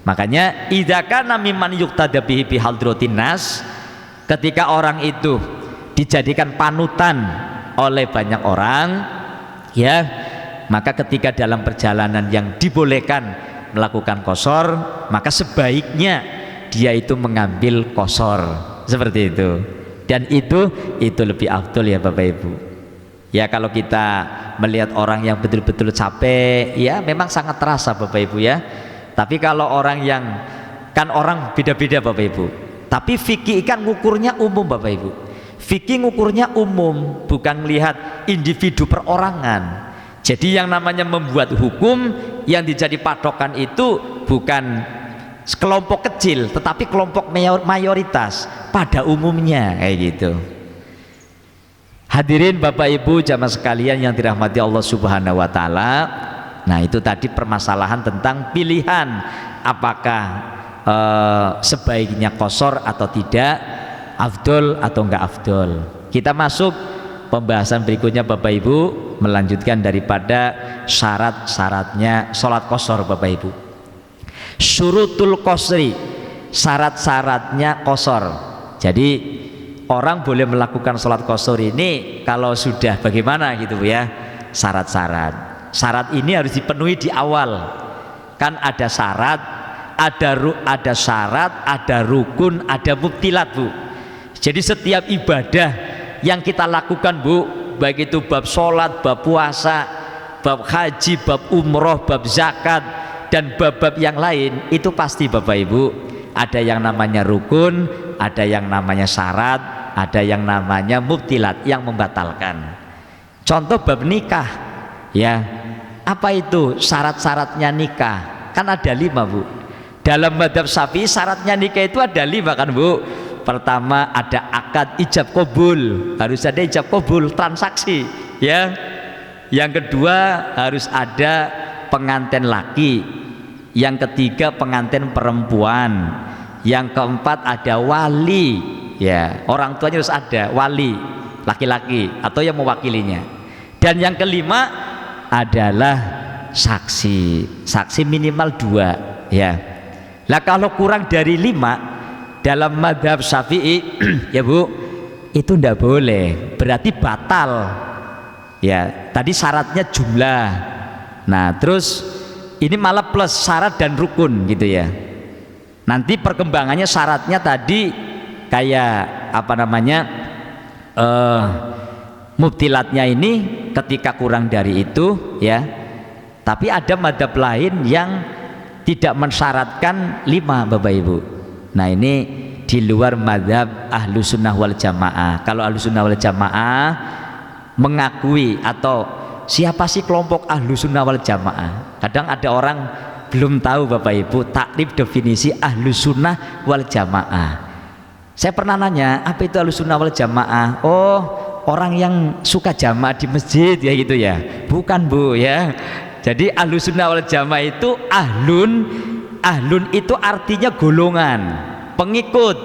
Makanya idza kana mimman yuqtada bihi bi hadratin nas, ketika orang itu dijadikan panutan oleh banyak orang ya, maka ketika dalam perjalanan yang dibolehkan melakukan qasar, maka sebaiknya dia itu mengambil qasar seperti itu. Dan itu lebih afdol ya Bapak Ibu ya. Kalau kita melihat orang yang betul-betul capek ya memang sangat terasa Bapak Ibu ya. Tapi kalau orang yang, kan orang beda-beda Bapak Ibu, tapi fikih kan ngukurnya umum Bapak Ibu. Fikih ngukurnya umum, bukan melihat individu perorangan. Jadi yang namanya membuat hukum yang dijadi patokan itu bukan kelompok kecil, tetapi kelompok mayoritas pada umumnya kayak gitu. Hadirin Bapak Ibu jamaah sekalian yang dirahmati Allah Subhanahu wa taala. Nah, itu tadi permasalahan tentang pilihan apakah sebaiknya qasar atau tidak, afdol atau enggak afdol. Kita masuk pembahasan berikutnya Bapak Ibu, melanjutkan daripada syarat-syaratnya sholat qasar Bapak Ibu. Syurutul qasri, syarat-syaratnya qasar. Jadi orang boleh melakukan sholat qasar ini kalau sudah bagaimana gitu ya, syarat-syarat. Syarat ini harus dipenuhi di awal. Kan ada syarat, ada syarat, ada rukun, ada mubtilat Bu. Jadi setiap ibadah yang kita lakukan Bu, baik itu bab sholat, bab puasa, bab haji, bab umroh, bab zakat, dan bab-bab yang lain, itu pasti Bapak Ibu Ada yang namanya rukun, ada yang namanya syarat, ada yang namanya mubtilat yang membatalkan. Contoh bab nikah, ya, apa itu syarat-syaratnya nikah? Kan ada 5, Bu. Dalam mazhab Syafi'i syaratnya nikah itu ada 5 kan, Bu. Pertama ada akad ijab kabul, harus ada ijab kabul, transaksi, ya. Yang kedua harus ada pengantin laki. Yang ketiga pengantin perempuan. Yang keempat ada wali, ya, orang tuanya harus ada wali laki-laki atau yang mewakilinya. Dan yang kelima adalah saksi, saksi minimal 2, ya. Lah kalau kurang dari 5 dalam mazhab Syafi'i ya Bu, itu ndak boleh, berarti batal, ya. Tadi syaratnya jumlah, nah terus ini malah plus syarat dan rukun gitu ya. Nanti perkembangannya syaratnya tadi kayak apa namanya, mubtilatnya ini ketika kurang dari itu, ya. Tapi ada mazhab lain yang tidak mensyaratkan 5, Bapak Ibu. Nah ini di luar mazhab Ahlus Sunnah wal Jamaah. Kalau Ahlus Sunnah wal Jamaah mengakui, atau siapa sih kelompok Ahlus Sunnah wal Jamaah? Kadang ada orang belum tahu, Bapak Ibu, takrif definisi Ahlus Sunnah wal Jamaah. Saya pernah nanya, apa itu Ahlus Sunnah wal Jamaah? Oh, orang yang suka jamaah di masjid ya gitu ya. Bukan, Bu, ya. Jadi Ahlus Sunnah wal Jamaah itu ahlun itu artinya golongan, pengikut.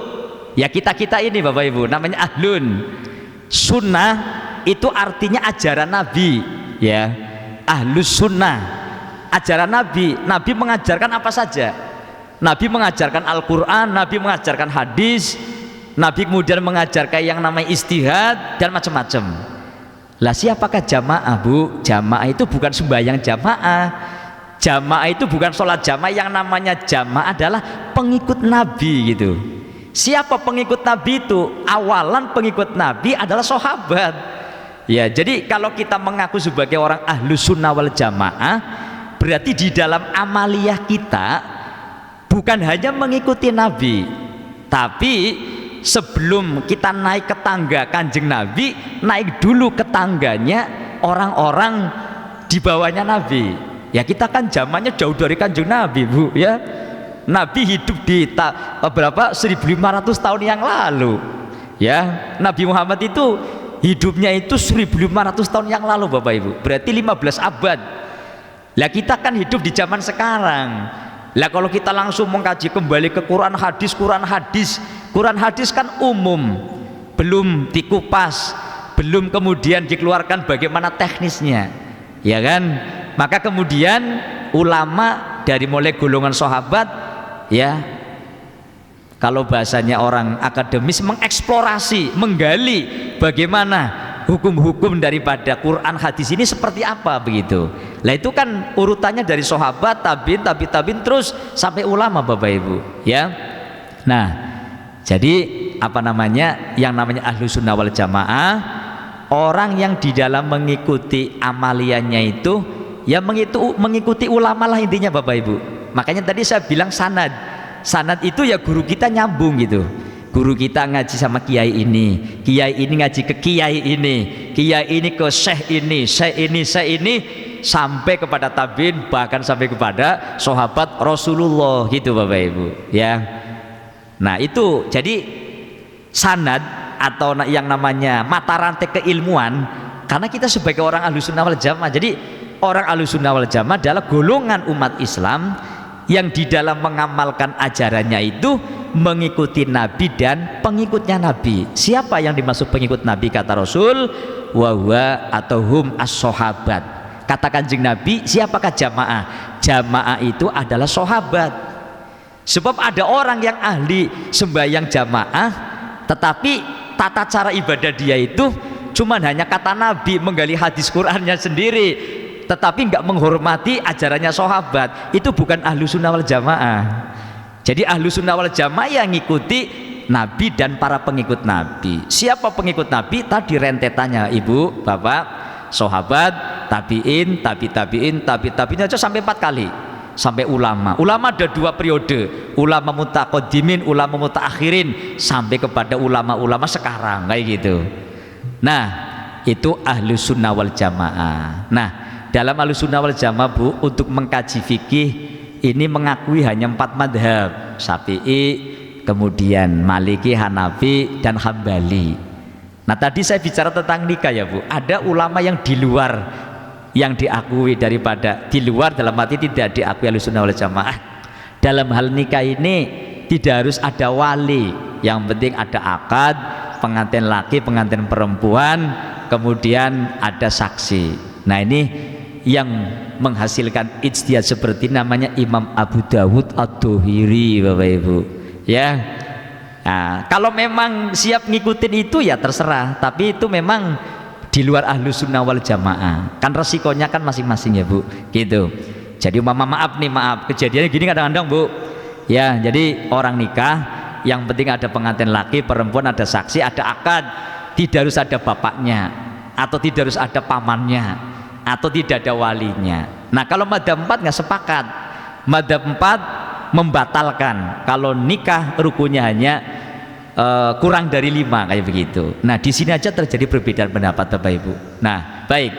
Ya kita ini Bapak Ibu namanya ahlun. Sunnah itu artinya ajaran Nabi, ya. Ahlus sunnah, ajaran Nabi. Nabi mengajarkan apa saja. Nabi mengajarkan Al-Quran, Nabi mengajarkan hadis, Nabi kemudian mengajarkan yang namanya istihad dan macam-macam. Lah siapakah jamaah, Bu? Jamaah itu bukan sembahyang jamaah. Jamaah itu bukan sholat jamaah. Yang namanya jamaah adalah pengikut Nabi gitu. Siapa pengikut Nabi itu? Awalan pengikut Nabi adalah sahabat. Ya, jadi kalau kita mengaku sebagai orang Ahlus Sunnah wal Jamaah, berarti di dalam amaliyah kita bukan hanya mengikuti Nabi, tapi sebelum kita naik ke tangga Kanjeng Nabi, naik dulu ke tangganya orang-orang di bawahnya Nabi. Ya kita kan zamannya jauh dari Kanjeng Nabi, Bu, ya. Nabi hidup di berapa 1500 tahun yang lalu, ya. Nabi Muhammad itu hidupnya itu 1500 tahun yang lalu, Bapak Ibu. Berarti 15 abad. Lah kita kan hidup di zaman sekarang. Lah kalau kita langsung mengkaji kembali ke Quran hadis kan umum, belum dikupas, belum kemudian dikeluarkan bagaimana teknisnya, ya kan. Maka kemudian ulama dari mulai golongan sahabat, ya, kalau bahasanya orang akademis, mengeksplorasi, menggali bagaimana hukum-hukum daripada Quran hadis ini seperti apa begitu. Lah itu kan urutannya dari sahabat, tabiin terus sampai ulama, Bapak Ibu, ya. Nah, jadi apa namanya, yang namanya Ahlus Sunnah wal Jamaah, orang yang di dalam mengikuti amaliannya itu ya mengikuti ulama lah intinya, Bapak Ibu. Makanya tadi saya bilang sanad itu ya guru kita nyambung gitu. Guru kita ngaji sama kiai ini ngaji ke kiai ini ke syekh ini sampai kepada tabiin, bahkan sampai kepada sahabat Rasulullah gitu, Bapak Ibu, ya. Nah itu jadi sanad atau yang namanya mata rantai keilmuan, karena kita sebagai orang Ahlus Sunnah wal Jamaah. Jadi orang Ahlus Sunnah wal Jamaah adalah golongan umat Islam yang di dalam mengamalkan ajarannya itu mengikuti Nabi dan pengikutnya Nabi. Siapa yang dimaksud pengikut Nabi? Kata Rasul, wahwa atau hum as-sahabat. Kata Kanjeng Nabi, siapakah jamaah? Jamaah itu adalah sahabat. Sebab ada orang yang ahli sembahyang jamaah, tetapi tata cara ibadah dia itu cuman hanya kata Nabi, menggali hadis Qur'annya sendiri, tetapi nggak menghormati ajarannya sahabat. Itu bukan Ahlus Sunnah wal Jamaah. Jadi Ahlus Sunnah wal Jamaah yang ngikuti Nabi dan para pengikut Nabi. Siapa pengikut Nabi? Tadi rentetannya, Ibu, Bapak, sahabat, tabiin aja sampai 4 kali. sampai ulama. Ulama ada dua periode, ulama mutaqaddimin, ulama mutaakhirin, sampai kepada ulama-ulama sekarang kayak gitu. Nah, itu ahlu sunnah wal jamaah. Nah, dalam ahlu sunnah wal jamaah Bu, untuk mengkaji fikih ini mengakui hanya 4 madhab, Syafi'i, kemudian Maliki, Hanafi, dan Hambali. Nah, tadi saya bicara tentang nikah ya Bu, ada ulama yang di luar yang diakui daripada di luar, dalam arti tidak diakui Ahlussunnah wal Jamaah. Dalam hal nikah ini tidak harus ada wali, yang penting ada akad, pengantin laki, pengantin perempuan, kemudian ada saksi. Nah, ini yang menghasilkan ijtihad seperti namanya Imam Abu Dawud Ad-Dhuhiri, Bapak Ibu. Ya. Nah, kalau memang siap ngikutin itu ya terserah, tapi itu memang di luar Ahlussunnah wal Jamaah, kan resikonya kan masing-masing ya Bu, gitu. Jadi maaf nih, maaf kejadiannya gini kadang-kadang Bu ya. Jadi orang nikah yang penting ada pengantin laki, perempuan, ada saksi, ada akad, tidak harus ada bapaknya atau tidak harus ada pamannya atau tidak ada walinya. Nah, kalau madzhab 4 nggak sepakat, madzhab 4 membatalkan kalau nikah rukunnya hanya kurang dari 5 kayak begitu. Nah, di sini aja terjadi perbedaan pendapat Bapak Ibu. Nah, baik,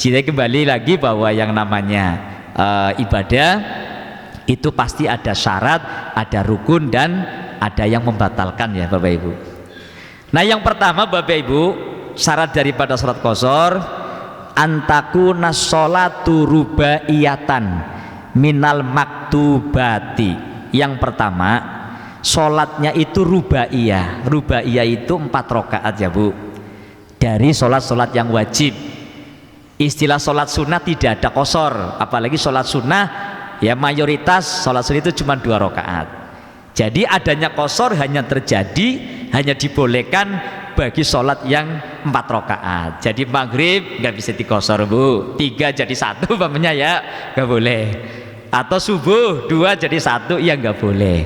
jadi kembali lagi bahwa yang namanya ibadah itu pasti ada syarat, ada rukun, dan ada yang membatalkan ya Bapak Ibu. Nah, yang pertama Bapak Ibu, syarat daripada sholat qashar antakuna sholatu rubaiyatan minal maktubati. Yang pertama, sholatnya itu rubaiyah. Rubaiyah itu 4 rakaat ya Bu, dari sholat-sholat yang wajib. Istilah sholat sunnah tidak ada qashar, apalagi sholat sunnah ya mayoritas sholat sunnah itu cuma 2 rakaat. Jadi adanya qashar hanya terjadi, hanya dibolehkan bagi sholat yang 4 rakaat. Jadi maghrib nggak bisa diqashar Bu, 3 jadi 1 umpamanya ya nggak boleh, atau subuh 2 jadi 1 ya nggak boleh.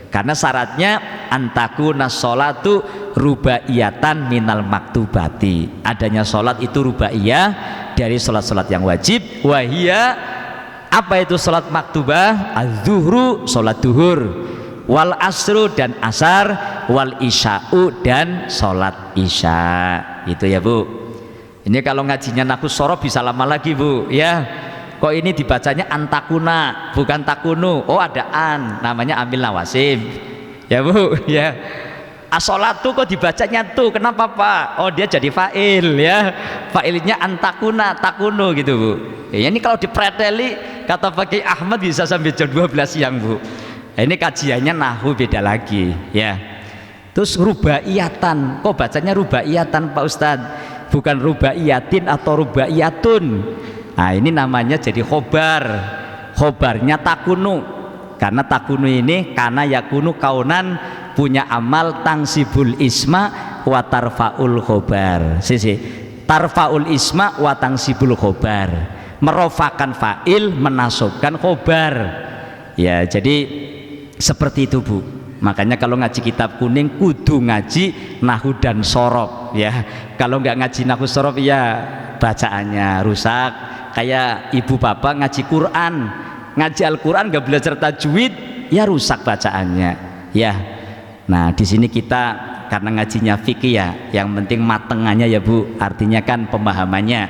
Karena syaratnya antakuna sholatu rubaiyatan minal maktubati, adanya sholat itu rubaiyah dari sholat-sholat yang wajib. Wahia, apa itu sholat maktubah? Az-zuhru, sholat duhur, wal asru, dan asar, wal isya'u, dan sholat isya. Itu ya Bu. Ini kalau ngajinya nahwu shorof bisa lama lagi Bu ya. Kok ini dibacanya antakuna bukan takunu? Oh, ada an, namanya amil nawasim ya Bu ya. As-sholatu kok dibacanya tuh, kenapa Pak? Oh, dia jadi fa'il ya, fa'ilnya antakuna, takunu gitu Bu ya. Ini kalau dipreteli kata Pak Ahmad bisa sampai jam 12 siang Bu. Ini kajiannya nahwu beda lagi ya. Terus rubaiyatan, kok bacanya rubaiyatan Pak Ustadz, bukan rubaiyatin atau rubaiyatun? Nah, ini namanya jadi khobar, khobarnya takunu, karena takunu ini karena yakunu kaunan, punya amal tangsibul isma wa tarfaul khobar. Tarfaul isma wa tangsibul khobar, merofakan fa'il, menasobkan khobar ya. Jadi seperti itu Bu. Makanya kalau ngaji kitab kuning kudu ngaji nahwu dan shorof ya. Kalau nggak ngaji nahwu shorof ya bacaannya rusak. Kayak ibu bapak ngaji Quran, ngaji Al-Quran nggak belajar tajwid ya rusak bacaannya ya. Nah, di sini kita karena ngajinya fikih ya, yang penting matengannya ya Bu, artinya kan pemahamannya.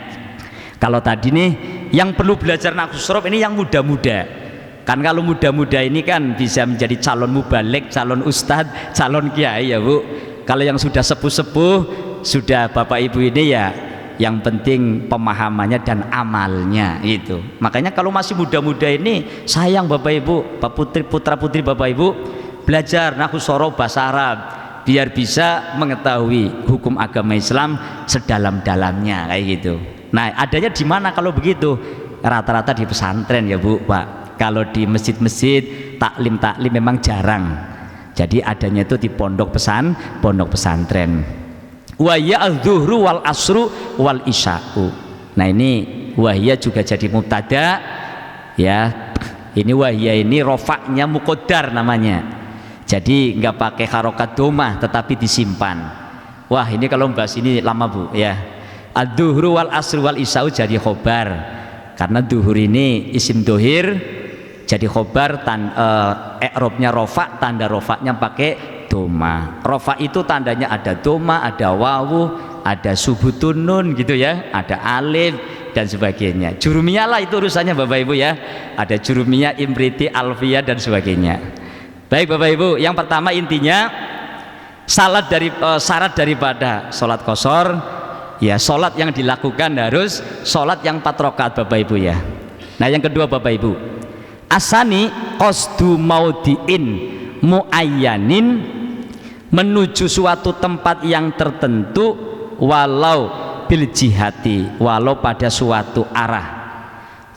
Kalau tadi nih yang perlu belajar nahwu shorof ini yang muda-muda. Kan kalau muda-muda ini kan bisa menjadi calon mubalik, calon ustadz, calon kiai ya Bu. Kalau yang sudah sepuh-sepuh, sudah bapak ibu ini ya yang penting pemahamannya dan amalnya itu. Makanya kalau masih muda-muda ini sayang Bapak Ibu, Pak Putri, putra putri Bapak Ibu, belajar nahwu shorof bahasa Arab biar bisa mengetahui hukum agama Islam sedalam-dalamnya kayak gitu. Nah, adanya di mana kalau begitu? Rata-rata di pesantren ya Bu Pak. Kalau di masjid-masjid taklim memang jarang. Jadi adanya itu di pondok pesantren. Wahya az-zuhru wal asru wal isya'u. Nah, ini wahya juga jadi mubtada ya. Ini wahya ini rofaknya muqaddar namanya. Jadi nggak pakai harokat domah tetapi disimpan. Wah, ini kalau bahas ini lama Bu ya. Az-zuhru wal asru wal isya'u jadi khobar. Karena duhur ini isim dohir Jadi khobar i'rabnya rofa, tanda rofanya pakai doma. Rofa itu tandanya ada doma, ada wawu, ada subutun nun gitu ya, ada alif dan sebagainya. Jurumiyah lah itu urusannya Bapak Ibu ya. Ada jurumiyah, imriti, alfiyah dan sebagainya. Baik Bapak Ibu, yang pertama intinya syarat daripada sholat qashar ya, sholat yang dilakukan harus sholat yang 4 rakaat Bapak Ibu ya. Nah yang kedua Bapak Ibu, asani qasdu maudiin muayyanin, menuju suatu tempat yang tertentu walau bil jihati, walau pada suatu arah.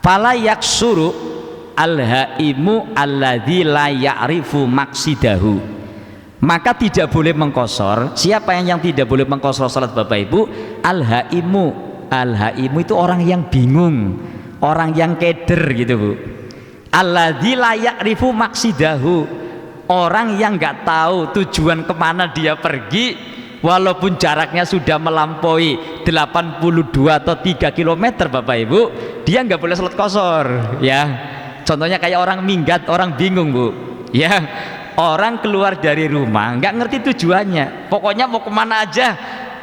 Fala yaksuru al-haimu alladzi la ya'rifu maksidahu, maka tidak boleh mengqashar. Siapa yang tidak boleh mengqashar salat Bapak Ibu? Al-haimu. Al-haimu itu orang yang bingung, orang yang keder gitu Bu. Alladzi la ya'rifu maksidahu, orang yang nggak tahu tujuan kemana dia pergi, walaupun jaraknya sudah melampaui 82 atau 3 km Bapak Ibu, dia nggak boleh sholat qashar ya. Contohnya kayak orang minggat, orang bingung Bu ya, orang keluar dari rumah nggak ngerti tujuannya, pokoknya mau kemana aja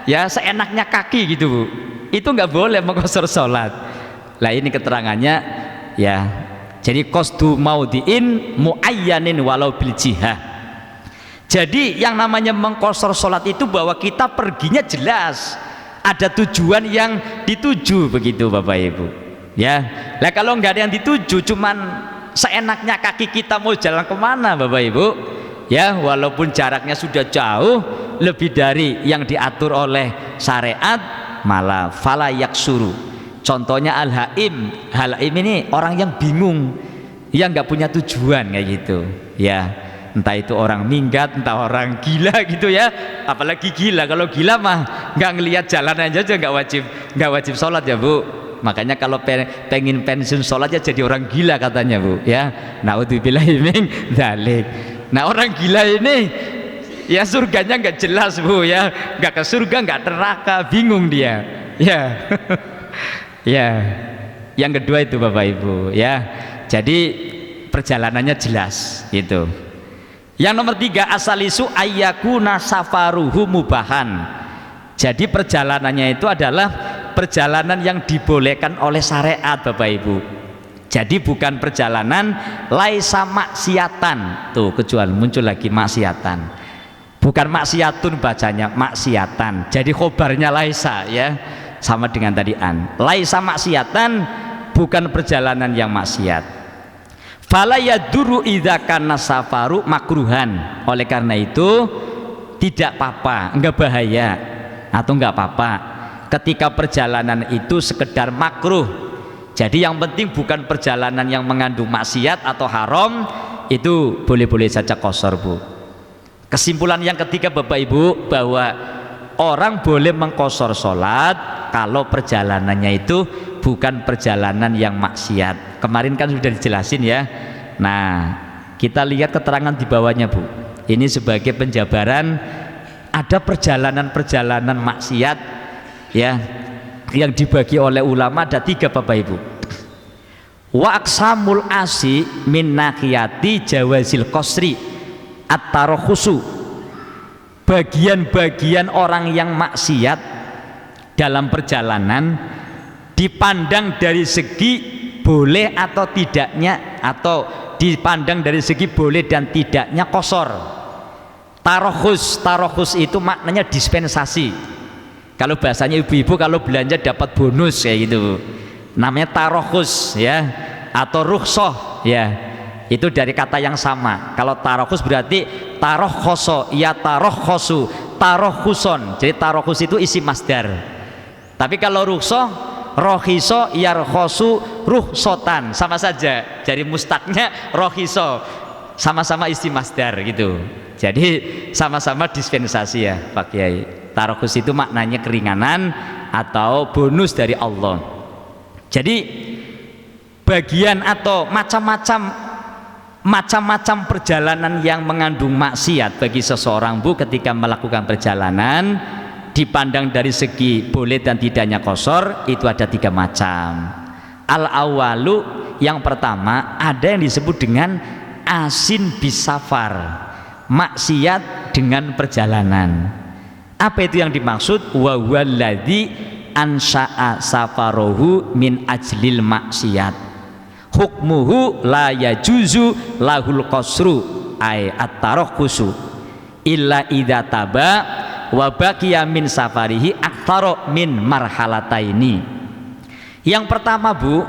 ya, seenaknya kaki gitu Bu, itu nggak boleh mengqashar sholat. Lah ini keterangannya ya. Jadi qasdu maudiin muayyanin walau bil jihah. Jadi yang namanya mengqashar sholat itu bahwa kita perginya jelas, ada tujuan yang dituju begitu Bapak Ibu ya. Lah kalau nggak ada yang dituju, cuman seenaknya kaki kita mau jalan kemana Bapak Ibu ya, walaupun jaraknya sudah jauh lebih dari yang diatur oleh syariat, malah fala yaksuru. Contohnya al-haim. Al-haim ini orang yang bingung, yang nggak punya tujuan kayak gitu ya, entah itu orang minggat, entah orang gila gitu ya. Apalagi gila, kalau gila mah nggak ngelihat jalan aja nggak wajib sholat ya Bu. Makanya kalau pengen pensiun sholat ya jadi orang gila katanya Bu ya. Naudzubillahi min dzalik. Nah orang gila ini ya surganya nggak jelas Bu ya, nggak ke surga nggak neraka, bingung dia ya. Ya, yang kedua itu Bapak Ibu ya. Jadi perjalanannya jelas gitu. Yang nomor 3, asalisu ayyakuna safaruhu mubahan. Jadi perjalanannya itu adalah perjalanan yang dibolehkan oleh syariat Bapak Ibu. Jadi bukan perjalanan laisa maksiatan. Tuh kecuali muncul lagi maksiatan. Bukan maksiatun bacanya, maksiatan. Jadi khobarnya laisa ya. Sama dengan tadi laisa maksiatan, bukan perjalanan yang maksiat. Fala yaduru idza kana safaru makruhan. Oleh karena itu tidak apa-apa, enggak bahaya atau enggak apa-apa ketika perjalanan itu sekedar makruh. Jadi yang penting bukan perjalanan yang mengandung maksiat atau haram, itu boleh-boleh saja qashar Bu. Kesimpulan yang ketiga Bapak Ibu, bahwa orang boleh mengqashar sholat kalau perjalanannya itu bukan perjalanan yang maksiat. Kemarin kan sudah dijelasin ya. Nah kita lihat keterangan di bawahnya Bu, ini sebagai penjabaran. Ada perjalanan-perjalanan maksiat ya yang dibagi oleh ulama, ada 3 Bapak Ibu. Wa aqsamul asi min naqiyati jawazil qasri at-tarakhusu. Bagian-bagian orang yang maksiat dalam perjalanan dipandang dari segi boleh atau tidaknya, atau dipandang dari segi boleh dan tidaknya qashar. Tarokhus itu maknanya dispensasi. Kalau bahasanya ibu-ibu kalau belanja dapat bonus kayak gitu, namanya tarokhus ya, atau rukhsah ya. Itu dari kata yang sama. Kalau tarokhus berarti tarokhoso, ya tarokhosu, tarokhuson. Jadi tarokhus itu isi masdar. Tapi kalau rukhsah, rohiso, yarkhosu, rukhsotan, sama saja. Jadi mustaknya rohiso, sama-sama isi masdar gitu. Jadi sama-sama dispensasi ya Pak Kiai. Tarokhus itu maknanya keringanan atau bonus dari Allah. Jadi bagian atau macam-macam perjalanan yang mengandung maksiat bagi seseorang Bu ketika melakukan perjalanan, dipandang dari segi boleh dan tidaknya qashar, itu ada 3 macam. Al awalu Yang pertama ada yang disebut dengan asin bisafar, maksiat dengan perjalanan. Apa itu yang dimaksud? Wa huwallazi ansha'a safarohu min ajlil maksiat hukmuhu la yajuzu lahul qasru ay at-tarakhusu illa idza taba wa baqiya min safarihi aktsara min marhalataini. Yang pertama Bu,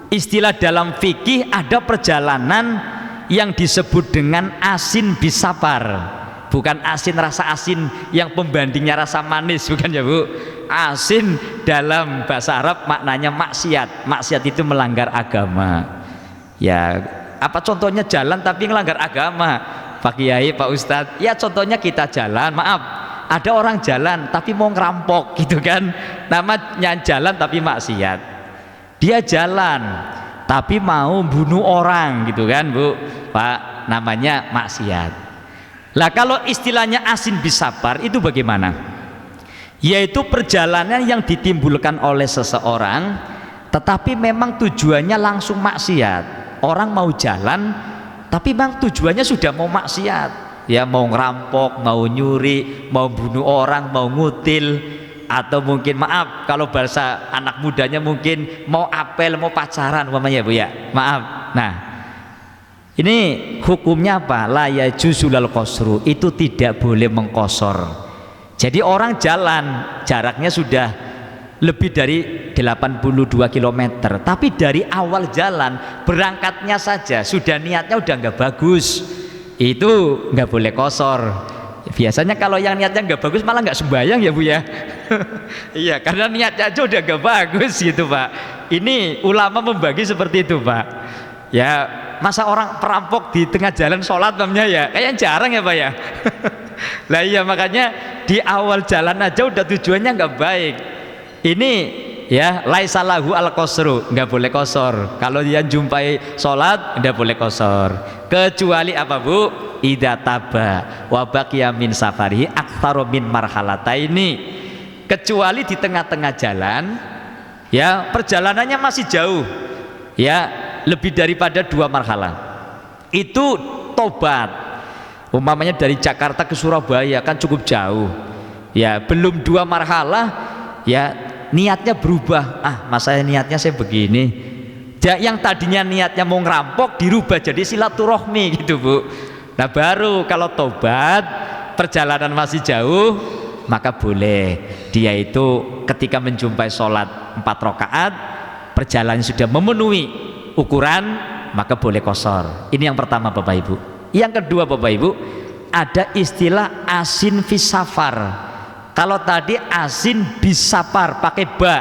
istilah dalam fikih ada perjalanan yang disebut dengan asin bisafar. Bukan asin rasa asin yang pembandingnya rasa manis, bukan ya Bu. Asin dalam bahasa Arab maknanya maksiat. Maksiat itu melanggar agama. Ya, apa contohnya jalan tapi melanggar agama? Pak Kiai, Pak Ustadz, ya contohnya kita jalan, maaf, ada orang jalan tapi mau ngerampok gitu kan. Namanya jalan tapi maksiat. Dia jalan tapi mau bunuh orang gitu kan Bu, Pak, namanya maksiat. Lah kalau istilahnya asin bisafar itu bagaimana? Yaitu perjalanan yang ditimbulkan oleh seseorang tetapi memang tujuannya langsung maksiat. Orang mau jalan tapi memang tujuannya sudah mau maksiat, ya mau ngerampok, mau nyuri, mau bunuh orang, mau ngutil, atau mungkin maaf kalau bahasa anak mudanya mungkin mau apel, mau pacaran umpamanya Bu ya, maaf. Nah, ini hukumnya apa? La yajuzu lal qasru, itu tidak boleh mengkosor. Jadi orang jalan jaraknya sudah lebih dari 82 km, tapi dari awal jalan berangkatnya saja sudah niatnya udah nggak bagus, itu nggak boleh kosor. Biasanya kalau yang niatnya nggak bagus malah nggak sembahyang ya Bu ya. Iya, karena niatnya aja udah nggak bagus gitu Pak. Ini ulama membagi seperti itu Pak. Ya, masa orang perampok di tengah jalan sholat namanya ya, kayaknya jarang ya Pak ya. Lah iya, makanya di awal jalan aja udah tujuannya nggak baik. Ini ya laisa lahu al qasru, nggak boleh kosor. Kalau dia jumpai sholat nggak boleh kosor, kecuali apa Bu? Idza taba wa baqiya min safarihi aktsaru min marhalataini. Kecuali di tengah-tengah jalan ya perjalanannya masih jauh ya, lebih daripada 2 marhalah, itu tobat. Umpamanya dari Jakarta ke Surabaya kan cukup jauh ya, belum 2 marhalah ya niatnya berubah, masa niatnya saya begini ya, yang tadinya niatnya mau ngerampok dirubah jadi silaturahmi gitu Bu. Nah baru kalau tobat perjalanan masih jauh maka boleh dia itu ketika menjumpai sholat 4 rakaat perjalanan sudah memenuhi ukuran maka boleh kosor. Ini yang pertama Bapak Ibu. Yang kedua Bapak Ibu, ada istilah asin fisafar. Kalau tadi asin bisafar pakai ba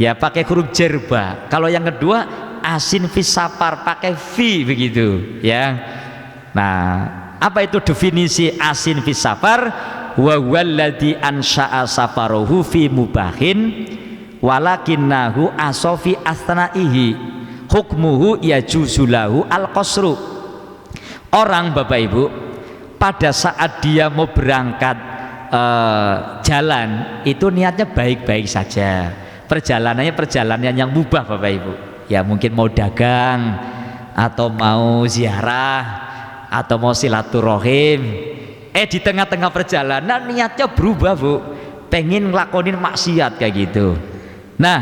ya, pakai huruf jerba. Kalau yang kedua asin fisafar pakai fi begitu ya. Nah, apa itu definisi asin fisafar? Wa huwallazi ansha'a safaruhu fi mubahin walakinnahu asofi asnaihi hukmuhu yajuzu lahu al qasru. Orang Bapak Ibu pada saat dia mau berangkat jalan itu niatnya baik-baik saja, perjalanannya perjalanan yang mubah Bapak Ibu ya, mungkin mau dagang atau mau ziarah atau mau silaturahim, di tengah-tengah perjalanan niatnya berubah Bu, pengen ngelakonin maksiat kayak gitu. Nah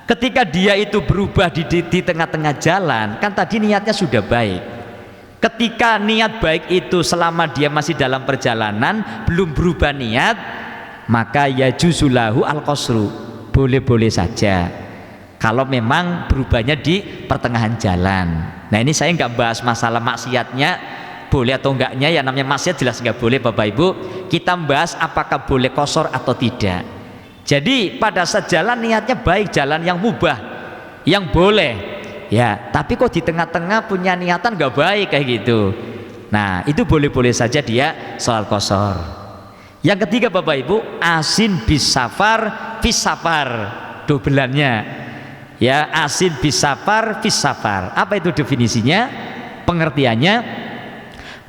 ketika dia itu berubah di tengah-tengah jalan, kan tadi niatnya sudah baik. Ketika niat baik itu selama dia masih dalam perjalanan belum berubah niat, maka ya juzulahu al qasru, boleh-boleh saja kalau memang berubahnya di pertengahan jalan. Nah ini saya nggak bahas masalah maksiatnya boleh atau enggaknya ya, namanya maksiat jelas nggak boleh Bapak Ibu. Kita membahas apakah boleh kosor atau tidak. Jadi pada saat jalan niatnya baik, jalan yang mubah, yang boleh ya, tapi kok di tengah-tengah punya niatan nggak baik kayak gitu. Nah itu boleh-boleh saja dia soal kosor. Yang ketiga Bapak Ibu, asin bisafar fisafar, dobelannya ya, asin bisafar fisafar. Apa itu definisinya, pengertiannya?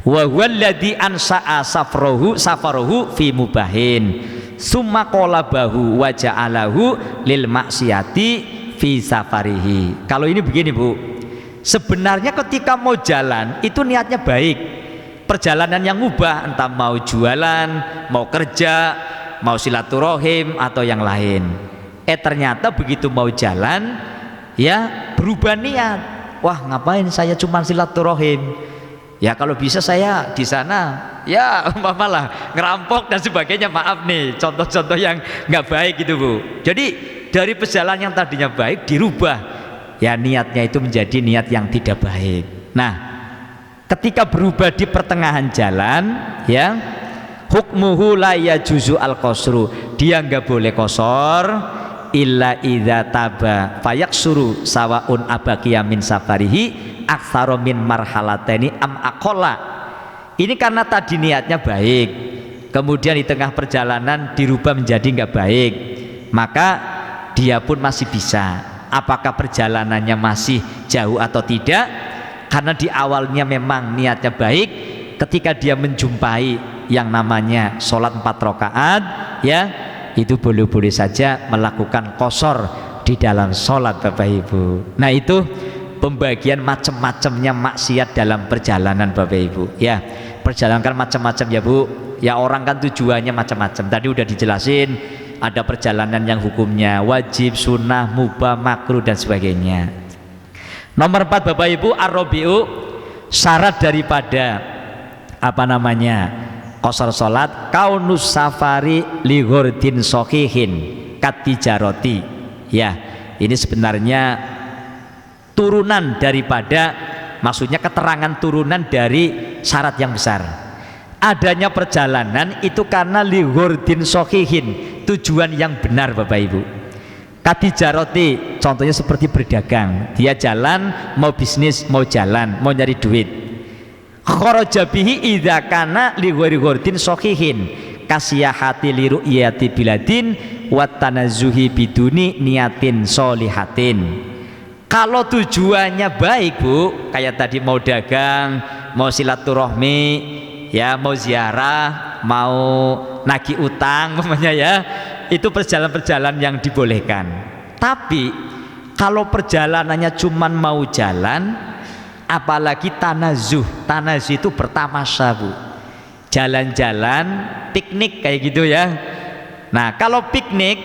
Wa huwallazi ansha'a safaruhu fi mubahin summa qalabahu wa ja'alahu lil maksiyati fi safarihi. Kalau ini begini Bu, sebenarnya ketika mau jalan itu niatnya baik, perjalanan yang mubah, entah mau jualan, mau kerja, mau silaturahim atau yang lain. Ternyata begitu mau jalan ya berubah niat. Wah, ngapain saya cuma silaturahim? Ya kalau bisa saya di sana ya malah ngerampok dan sebagainya. Maaf nih, contoh-contoh yang nggak baik gitu Bu. Jadi dari perjalanan yang tadinya baik dirubah, ya niatnya itu menjadi niat yang tidak baik. Nah, ketika berubah di pertengahan jalan, ya hukmuhu la yajuzu al-qasru, dia nggak boleh qasar illa idza taba fayaksuru sawaun abaqiya min safarihi aktsara min marhalateni am aqalla. Ini karena tadi niatnya baik, kemudian di tengah perjalanan dirubah menjadi nggak baik, maka dia pun masih bisa. Apakah perjalanannya masih jauh atau tidak? Karena di awalnya memang niatnya baik, ketika dia menjumpai yang namanya sholat 4 rakaat, ya itu boleh-boleh saja melakukan qasar di dalam sholat Bapak Ibu. Nah itu pembagian macam-macamnya maksiat dalam perjalanan Bapak Ibu. Ya perjalanan kan macam-macam ya Bu. Ya orang kan tujuannya macam-macam. Tadi udah dijelasin, ada perjalanan yang hukumnya wajib, sunnah, mubah, makruh dan sebagainya. Nomor 4 Bapak Ibu, ar-rabi'u, syarat daripada apa namanya qasar salat kaunus safari li ghurdin sahihin katijaroti. Ya ini sebenarnya turunan daripada, maksudnya keterangan turunan dari syarat yang besar. Adanya perjalanan itu karena li ghurdin sahihin, tujuan yang benar Bapak Ibu. Katijaroti contohnya seperti berdagang, dia jalan mau bisnis, mau jalan, mau nyari duit. Kharaja bihi idza kana li ghairi ghurdin sahihin kasiyahati li ru'yati biladin wa tanazzuhi biduni niyatin sholihatin. Kalau tujuannya baik Bu, kayak tadi mau dagang, mau silaturahmi, ya mau ziarah, mau nagih utang namanya ya, itu perjalanan-perjalanan yang dibolehkan. Tapi kalau perjalanannya cuman mau jalan, apalagi tanazuh itu bertamasya Bu, jalan-jalan, piknik kayak gitu ya. Nah kalau piknik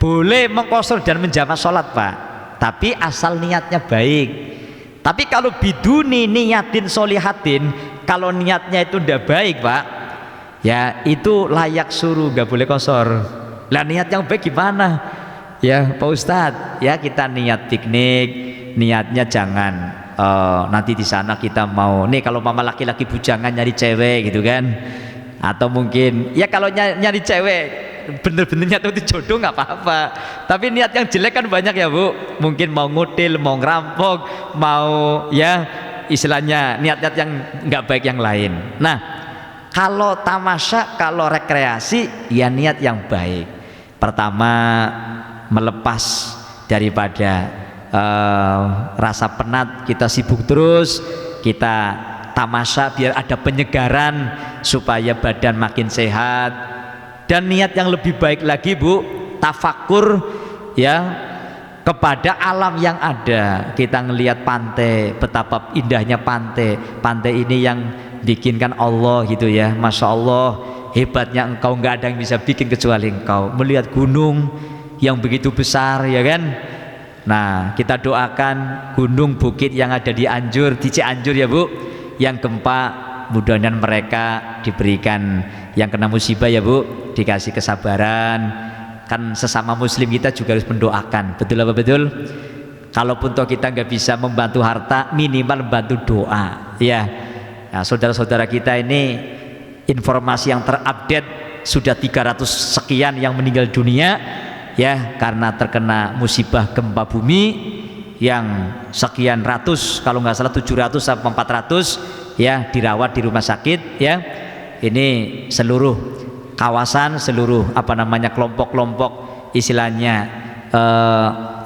boleh mengqasar dan menjamak sholat Pak, tapi asal niatnya baik. Tapi kalau biduni niyatin sholihatin, kalau niatnya itu udah baik Pak, ya itu layak suruh, nggak boleh qasar. Lah niat yang baik gimana ya Pak Ustadz? Ya kita niat piknik, niatnya jangan nanti di sana kita mau nih, kalau mama laki-laki bujangan nyari cewek gitu kan, atau mungkin ya kalau nyari cewek bener-bener nyatu itu jodoh nggak apa-apa, tapi niat yang jelek kan banyak ya Bu, mungkin mau ngutil, mau ngerampok, mau ya istilahnya niat-niat yang nggak baik yang lain. Nah kalau tamasya, kalau rekreasi ya niat yang baik. Pertama melepas daripada rasa penat, kita sibuk terus, kita tamasya biar ada penyegaran supaya badan makin sehat. Dan niat yang lebih baik lagi Bu, tafakur ya kepada alam yang ada. Kita ngelihat pantai, betapa indahnya pantai. Pantai ini yang bikinkan Allah gitu ya, Masya Allah hebatnya engkau, nggak ada yang bisa bikin kecuali engkau. Melihat gunung yang begitu besar ya kan. Nah kita doakan gunung bukit yang ada di Cianjur ya Bu, yang gempa, mudah-mudahan mereka diberikan, yang kena musibah ya Bu dikasih kesabaran. Kan sesama muslim kita juga harus mendoakan, betul apa betul? Kalaupun toh kita nggak bisa membantu harta, minimal membantu doa ya. Nah saudara-saudara kita ini informasi yang terupdate sudah 300 sekian yang meninggal dunia ya karena terkena musibah gempa bumi, yang sekian ratus, kalau nggak salah 700 sampai 400 ya dirawat di rumah sakit ya. Ini seluruh kawasan, seluruh apa namanya kelompok-kelompok istilahnya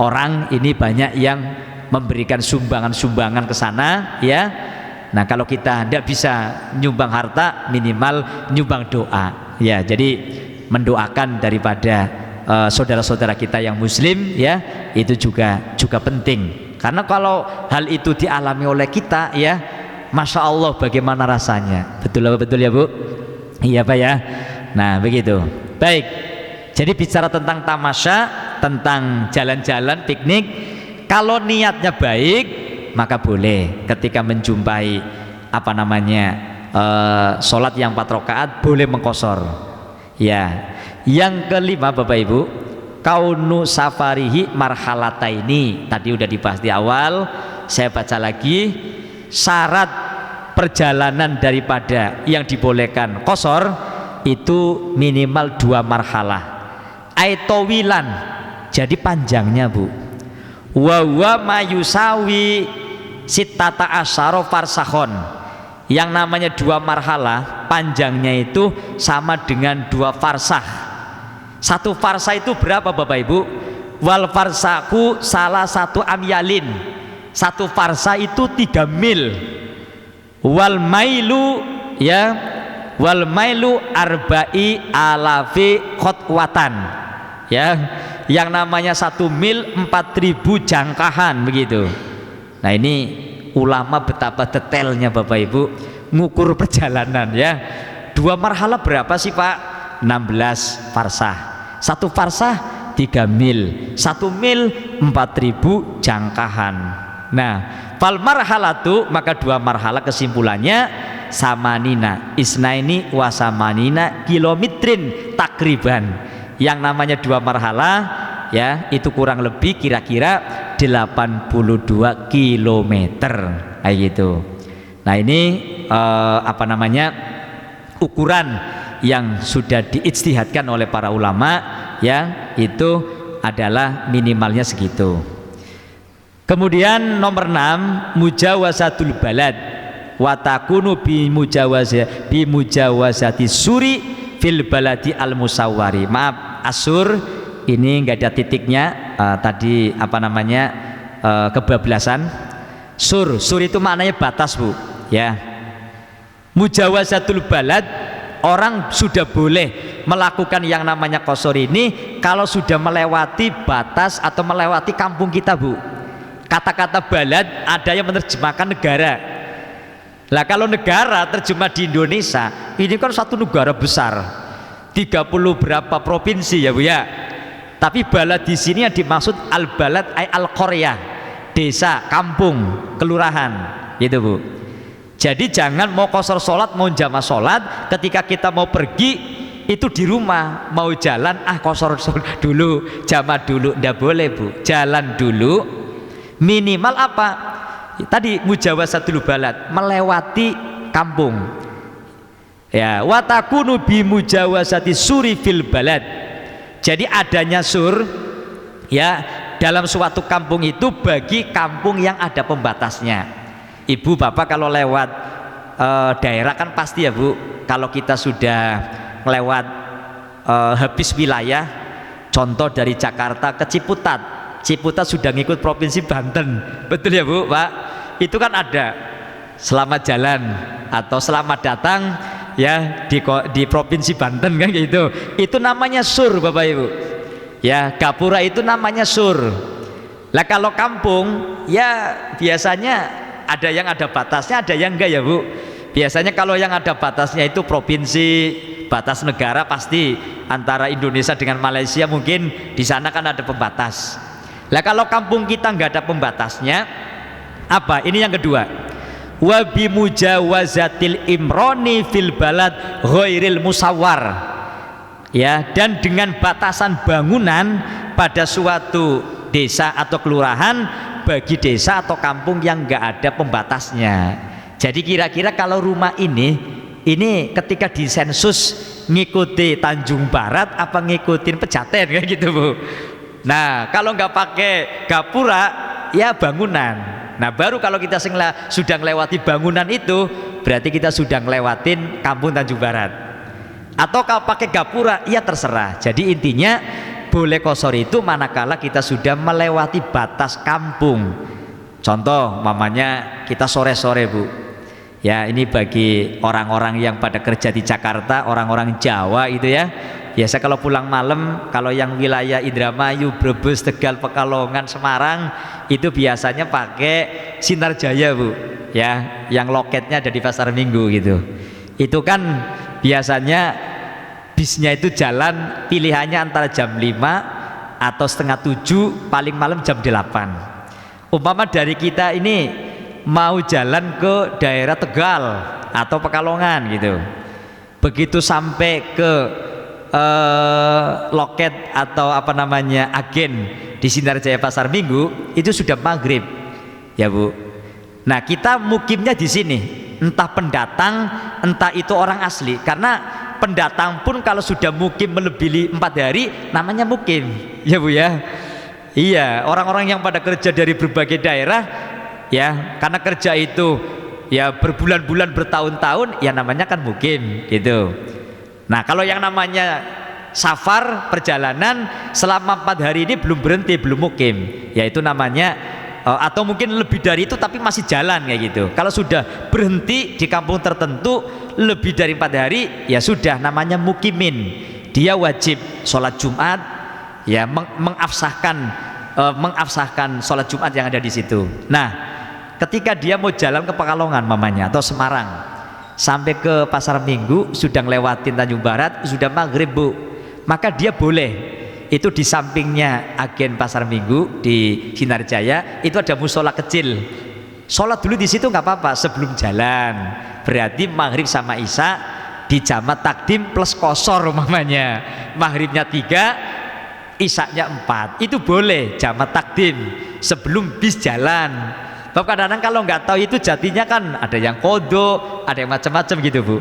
orang ini banyak yang memberikan sumbangan-sumbangan ke sana ya. Nah kalau kita tidak bisa nyumbang harta, minimal nyumbang doa ya. Jadi mendoakan daripada saudara-saudara kita yang muslim ya, itu juga penting. Karena kalau hal itu dialami oleh kita ya, Masya Allah bagaimana rasanya. Betul ya Bu? Iya Pak ya. Nah begitu. Baik, jadi bicara tentang tamasya, tentang jalan-jalan piknik, kalau niatnya baik maka boleh ketika menjumpai apa namanya sholat yang 4 rakaat boleh mengqashar ya. Yang kelima Bapak Ibu, kaunu safarihi marhalataini, tadi udah dibahas di awal, saya baca lagi. Syarat perjalanan daripada yang dibolehkan qashar itu minimal 2 marhalah, aitowilan, jadi panjangnya Bu, wa mayusawi sittata asyara farsakhon, yang namanya 2 marhalah panjangnya itu sama dengan 2 farsah. 1 farsah itu berapa Bapak Ibu? Wal farsaku salah 1 amyalin, 1 farsah itu 3 mil. Wal mailu ya, wal mailu arba'i alafi khotwatan ya, yang namanya 1 mil 4.000 jangkahan begitu. Nah ini ulama betapa detailnya Bapak Ibu ngukur perjalanan ya. 2 marhalah berapa sih Pak? 16 farsah. 1 farsah 3 mil, 1 mil 4.000 jangkahan. Nah fal marhalatu, maka 2 marhalah kesimpulannya samanina isnaini wasamanina kilometrin takriban, yang namanya 2 marhalah ya itu kurang lebih kira-kira 82 kilometer kayak gitu. Nah ini apa namanya ukuran yang sudah diijtihadkan oleh para ulama ya, itu adalah minimalnya segitu. Kemudian nomor 6 mujawazatul balad wa takunu bi mujawazati suri fil baladi al musawwari. Maaf asur ini enggak ada titiknya, tadi apa namanya kebablasan. Sur itu maknanya batas Bu ya. Mujawazatul balad, orang sudah boleh melakukan yang namanya qashar ini kalau sudah melewati batas atau melewati kampung kita Bu. Kata-kata balad ada yang menerjemahkan negara. Lah kalau negara terjemah di Indonesia ini kan satu negara besar, 30 berapa provinsi ya Bu ya. Tapi balad di sini yang dimaksud al balad ay al qaryah, desa, kampung, kelurahan gitu Bu. Jadi jangan mau qashar sholat, mau jamaah sholat, ketika kita mau pergi itu di rumah, mau jalan qashar dulu, jamaah dulu, ndak boleh Bu. Jalan dulu, minimal apa? Tadi mujawazatul balad, melewati kampung. Ya, watakunu bi mujawazati suri fil balad. Jadi adanya sur ya dalam suatu kampung itu bagi kampung yang ada pembatasnya. Ibu bapak kalau lewat daerah kan pasti ya Bu, kalau kita sudah lewat habis wilayah, contoh dari Jakarta ke Ciputat, Ciputat sudah ngikut provinsi Banten, betul ya Bu Pak? Itu kan ada selamat jalan atau selamat datang ya di provinsi Banten kan gitu. Itu namanya sur Bapak Ibu ya. Gapura itu namanya sur. Lah kalau kampung ya biasanya ada yang ada batasnya, ada yang enggak ya Bu. Biasanya kalau yang ada batasnya itu provinsi, batas negara pasti antara Indonesia dengan Malaysia, mungkin di sana kan ada pembatas. Lah kalau kampung kita enggak ada pembatasnya, apa? Ini yang kedua. Wa bi mujawazatil imroni fil balad ghairil musawwar. Ya, dan dengan batasan bangunan pada suatu desa atau kelurahan bagi desa atau kampung yang enggak ada pembatasnya. Jadi kira-kira kalau rumah ini ketika disensus ngikuti Tanjung Barat apa ngikutin Pejaten kayak gitu Bu. Nah kalau nggak pakai gapura ya bangunan. Nah baru kalau kita sudah melewati bangunan itu berarti kita sudah ngelewatin kampung Tanjung Barat. Atau kalau pakai gapura ya terserah. Jadi intinya boleh qashar itu manakala kita sudah melewati batas kampung. Contoh mamanya kita sore-sore Bu ya, ini bagi orang-orang yang pada kerja di Jakarta, orang-orang Jawa itu ya, Biasa kalau pulang malam, kalau yang wilayah Indramayu, Brebes, Tegal, Pekalongan, Semarang itu biasanya pakai Sinar Jaya Bu, ya, yang loketnya ada di Pasar Minggu gitu. Itu kan biasanya bisnya itu jalan pilihannya antara jam 5 atau setengah 7, paling malam jam 8. Umpama dari kita ini mau jalan ke daerah Tegal atau Pekalongan gitu, begitu sampai ke loket atau apa namanya agen di Sinar Jaya Pasar Minggu itu sudah maghrib ya Bu. Nah kita mukimnya di sini, entah pendatang entah itu orang asli, karena pendatang pun kalau sudah mukim melebihi 4 hari namanya mukim ya Bu ya. Iya, orang-orang yang pada kerja dari berbagai daerah ya, karena kerja itu ya berbulan-bulan bertahun-tahun ya namanya kan mukim gitu. Nah kalau yang namanya safar perjalanan selama 4 hari ini belum berhenti, belum mukim, yaitu namanya atau mungkin lebih dari itu tapi masih jalan kayak gitu. Kalau sudah berhenti di kampung tertentu lebih dari 4 hari ya sudah namanya mukimin. Dia wajib sholat Jumat ya, mengabsahkan sholat Jumat yang ada di situ. Nah ketika dia mau jalan ke Pekalongan mamanya atau Semarang sampai ke Pasar Minggu sudah ngelewatin Tanjung Barat, sudah maghrib Bu, maka dia boleh itu di sampingnya agen Pasar Minggu di Sinar Jaya itu ada musola kecil, sholat dulu di situ nggak apa-apa sebelum jalan. Berarti maghrib sama isya di jamak takdim plus qashar umpamanya, maghribnya 3 isyanya 4, itu boleh jamak takdim sebelum bis jalan. Kadang-kadang kalau nggak tahu itu jatinya kan ada yang kodok, ada yang macam-macam gitu Bu.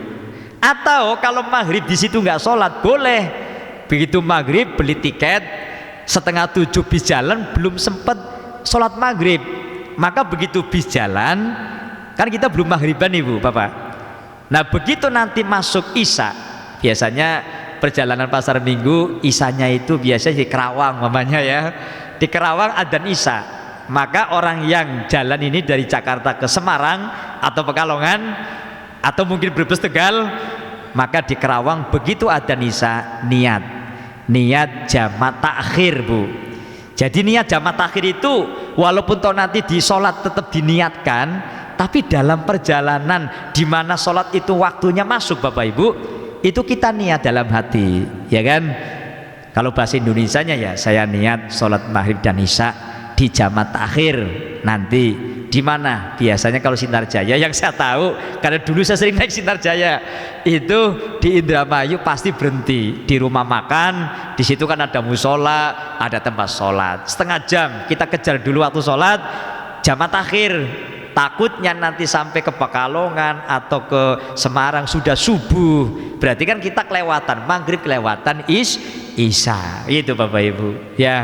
Atau kalau maghrib di situ nggak sholat boleh, begitu maghrib beli tiket setengah 7 bis jalan belum sempat sholat maghrib, maka begitu bis jalan kan kita belum maghriban nih Bu Bapak. Nah begitu nanti masuk isya, biasanya perjalanan Pasar Minggu isyanya itu biasanya di Kerawang mamanya ya, di Kerawang adzan isya. Maka orang yang jalan ini dari Jakarta ke Semarang atau Pekalongan atau mungkin Brebes Tegal, maka di Kerawang begitu adzan isya niat jamak takhir Bu. Jadi niat jamak takhir itu walaupun toh nanti di sholat tetap diniatkan, tapi dalam perjalanan di mana sholat itu waktunya masuk Bapak Ibu, itu kita niat dalam hati ya kan. Kalau bahasa Indonesianya ya saya niat sholat maghrib dan isya di jamak takhir nanti di mana? Biasanya kalau Sinar Jaya yang saya tahu, karena dulu saya sering naik Sinar Jaya, itu di Indramayu pasti berhenti di rumah makan. Di situ kan ada musola, ada tempat sholat. Setengah jam kita kejar dulu waktu sholat jamak takhir. Takutnya nanti sampai ke Pekalongan atau ke Semarang sudah subuh, berarti kan kita kelewatan maghrib, kelewatan isya. Itu Bapak Ibu ya.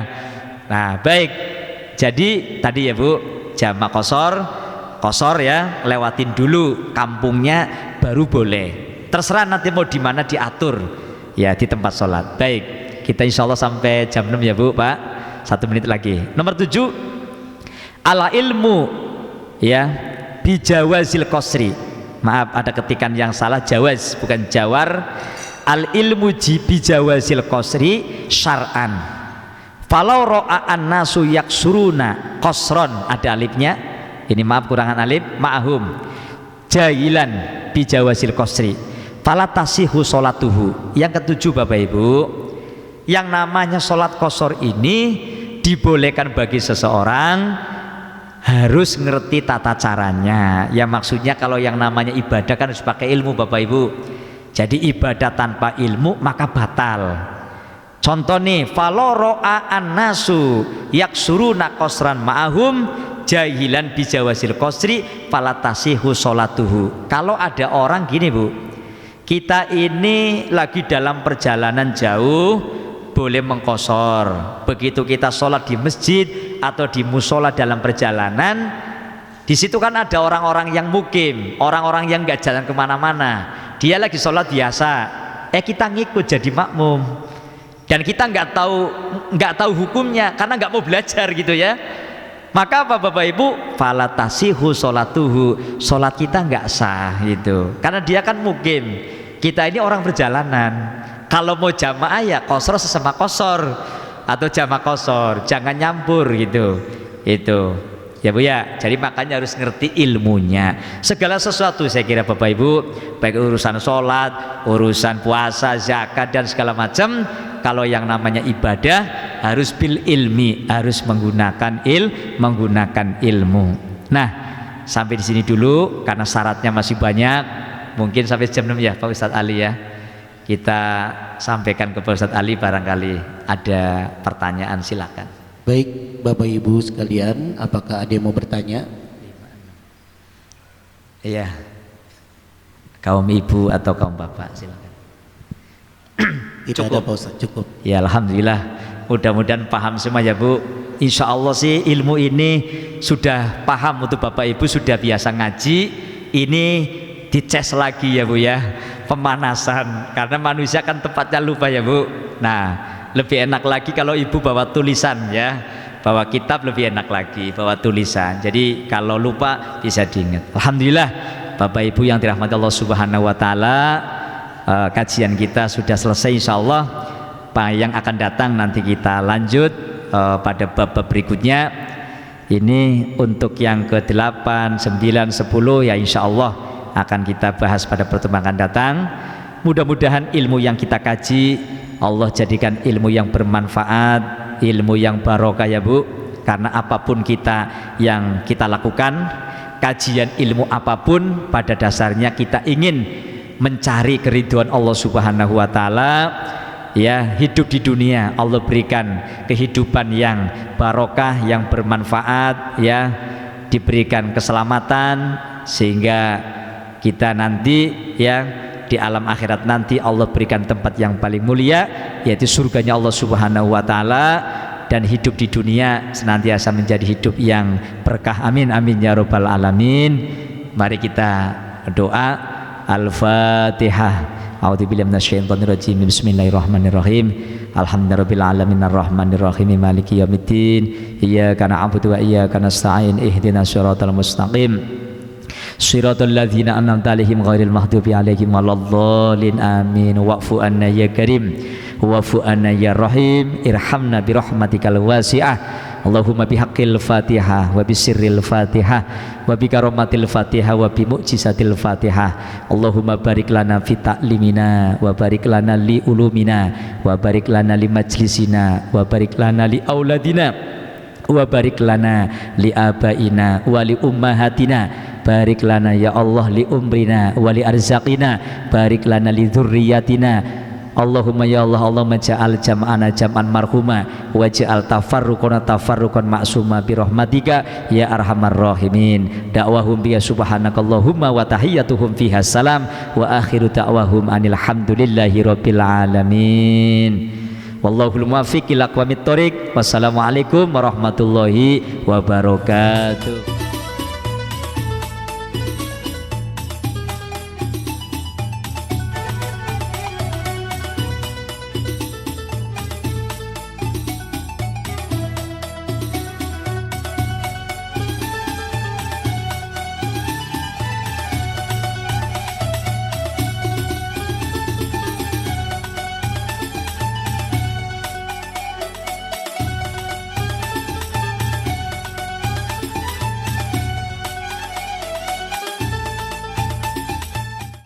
Nah baik. Jadi tadi ya Bu, jamak qashar ya, lewatin dulu kampungnya baru boleh. Terserah nanti mau di mana diatur ya di tempat sholat. Baik, kita insya Allah sampai jam 6 ya Bu Pak, 1 menit lagi. Nomor 7, ala ilmu ya bijawazil qasri. Maaf ada ketikan yang salah, jawaz bukan jawar. Al ilmu bijawazil qasri syar'an. Falau ro'a'an nasu yaksuruna qasron, ada alifnya ini, maaf kurangan alif, ma'ahum jahilan bijawazil qasri falatasihu sholatuhu. Yang ketujuh Bapak Ibu, yang namanya sholat qashar ini dibolehkan bagi seseorang harus ngerti tata caranya ya. Maksudnya kalau yang namanya ibadah kan harus pakai ilmu Bapak Ibu. Jadi ibadah tanpa ilmu maka batal. Contoh nih, faloro'a an-nasu yaksuruna qasran ma'ahum jahilan bijawazil qasri falatasihu sholatuhu. Kalau ada orang gini Bu, kita ini lagi dalam perjalanan jauh boleh mengqashar. Begitu kita sholat di masjid atau di musola dalam perjalanan, di situ kan ada orang-orang yang mukim, orang-orang yang nggak jalan kemana-mana, dia lagi sholat biasa, kita ngikut jadi makmum. Dan kita nggak tahu hukumnya karena nggak mau belajar gitu ya. Maka apa Bapak Ibu? Falatasihu sholatuhu, sholat kita nggak sah gitu. Karena dia kan mukim, kita ini orang perjalanan. Kalau mau jamaah ya qasar sesama qasar atau jamak qasar, jangan nyampur gitu. Itu ya Bu ya. Jadi makanya harus ngerti ilmunya. Segala sesuatu saya kira Bapak Ibu, baik urusan sholat, urusan puasa, zakat dan segala macam, kalau yang namanya ibadah harus bil ilmi, harus menggunakan ilmu. Nah, sampai di sini dulu karena syaratnya masih banyak. Mungkin sampai jam 6 ya Pak Ustadz Ali ya. Kita sampaikan ke Pak Ustadz Ali, barangkali ada pertanyaan, silakan. Baik Bapak Ibu sekalian, apakah ada yang mau bertanya? Iya, kaum ibu atau kaum bapak, silakan. Tidak ada Pak Ustadz, cukup. Ya Alhamdulillah, mudah-mudahan paham semua ya Bu. Insya Allah sih ilmu ini sudah paham untuk Bapak Ibu, sudah biasa ngaji. Ini dices lagi ya Bu ya, pemanasan, karena manusia kan tempatnya lupa ya Bu. Nah, lebih enak lagi kalau ibu bawa tulisan ya, bawa kitab lebih enak lagi, bawa tulisan. Jadi kalau lupa bisa diingat. Alhamdulillah Bapak Ibu yang dirahmati Allah Subhanahu wa taala, kajian kita sudah selesai insyaallah. Yang akan datang nanti kita lanjut pada bab berikutnya. Ini untuk yang ke-8, 9, 10 ya insyaallah akan kita bahas pada pertemuan akan datang. Mudah-mudahan ilmu yang kita kaji Allah jadikan ilmu yang bermanfaat, ilmu yang barokah ya Bu. Karena apapun yang kita lakukan, kajian ilmu apapun, pada dasarnya kita ingin mencari keridhaan Allah Subhanahu wa taala. Ya, hidup di dunia Allah berikan kehidupan yang barokah, yang bermanfaat ya, diberikan keselamatan sehingga kita nanti ya di alam akhirat nanti Allah berikan tempat yang paling mulia, yaitu surganya Allah Subhanahu wa taala, dan hidup di dunia senantiasa menjadi hidup yang berkah. Amin amin ya rabbal alamin. Mari kita doa. Al-Fatihah. A'udzubillahi minasyaitonir rajim. Bismillahirrahmanirrahim. Alhamdulillahirabbil alamin arrahmanir rahim maliki yaumiddin. Iyyaka na'budu wa iyyaka nasta'in. Ihdinas siratal mustaqim. Shiratal ladzina an'amta 'alaihim ghairil maghdubi 'alaihim waladdallin amin. Wa'fu anna ya karim wa'fu anna ya rahim irhamna bi rahmatikal wasi'ah. Allahumma bihaqqil Fatihah wa bisirril Fatihah wa bi karamatil Fatihah wa bi mu'jizatil Fatihah. Allahumma barik lana fi ta'limina wa barik lana li ulumina wa barik lana li majlisina wa barik lana li auladina wa barik lana li abaina wa li ummahatina. Barik lana ya Allah li umrina wa li arzaqina, barik lana li dzurriyyatina. Allahumma ya Allah, Allahumma ja'al jam'ana jam'an marhuma wa ja'al tafarruqana tafarruqan ma'suma bi rahmatika ya arhamar rahimin. Da'wahum biya subhanakallahumma wa tahiyyatuhum fiha salam wa akhiru da'wahum anil hamdulillahi rabbil alamin. Wallahul muwaffiq ila aqwamit thoriq. Wassalamualaikum warahmatullahi wabarakatuh.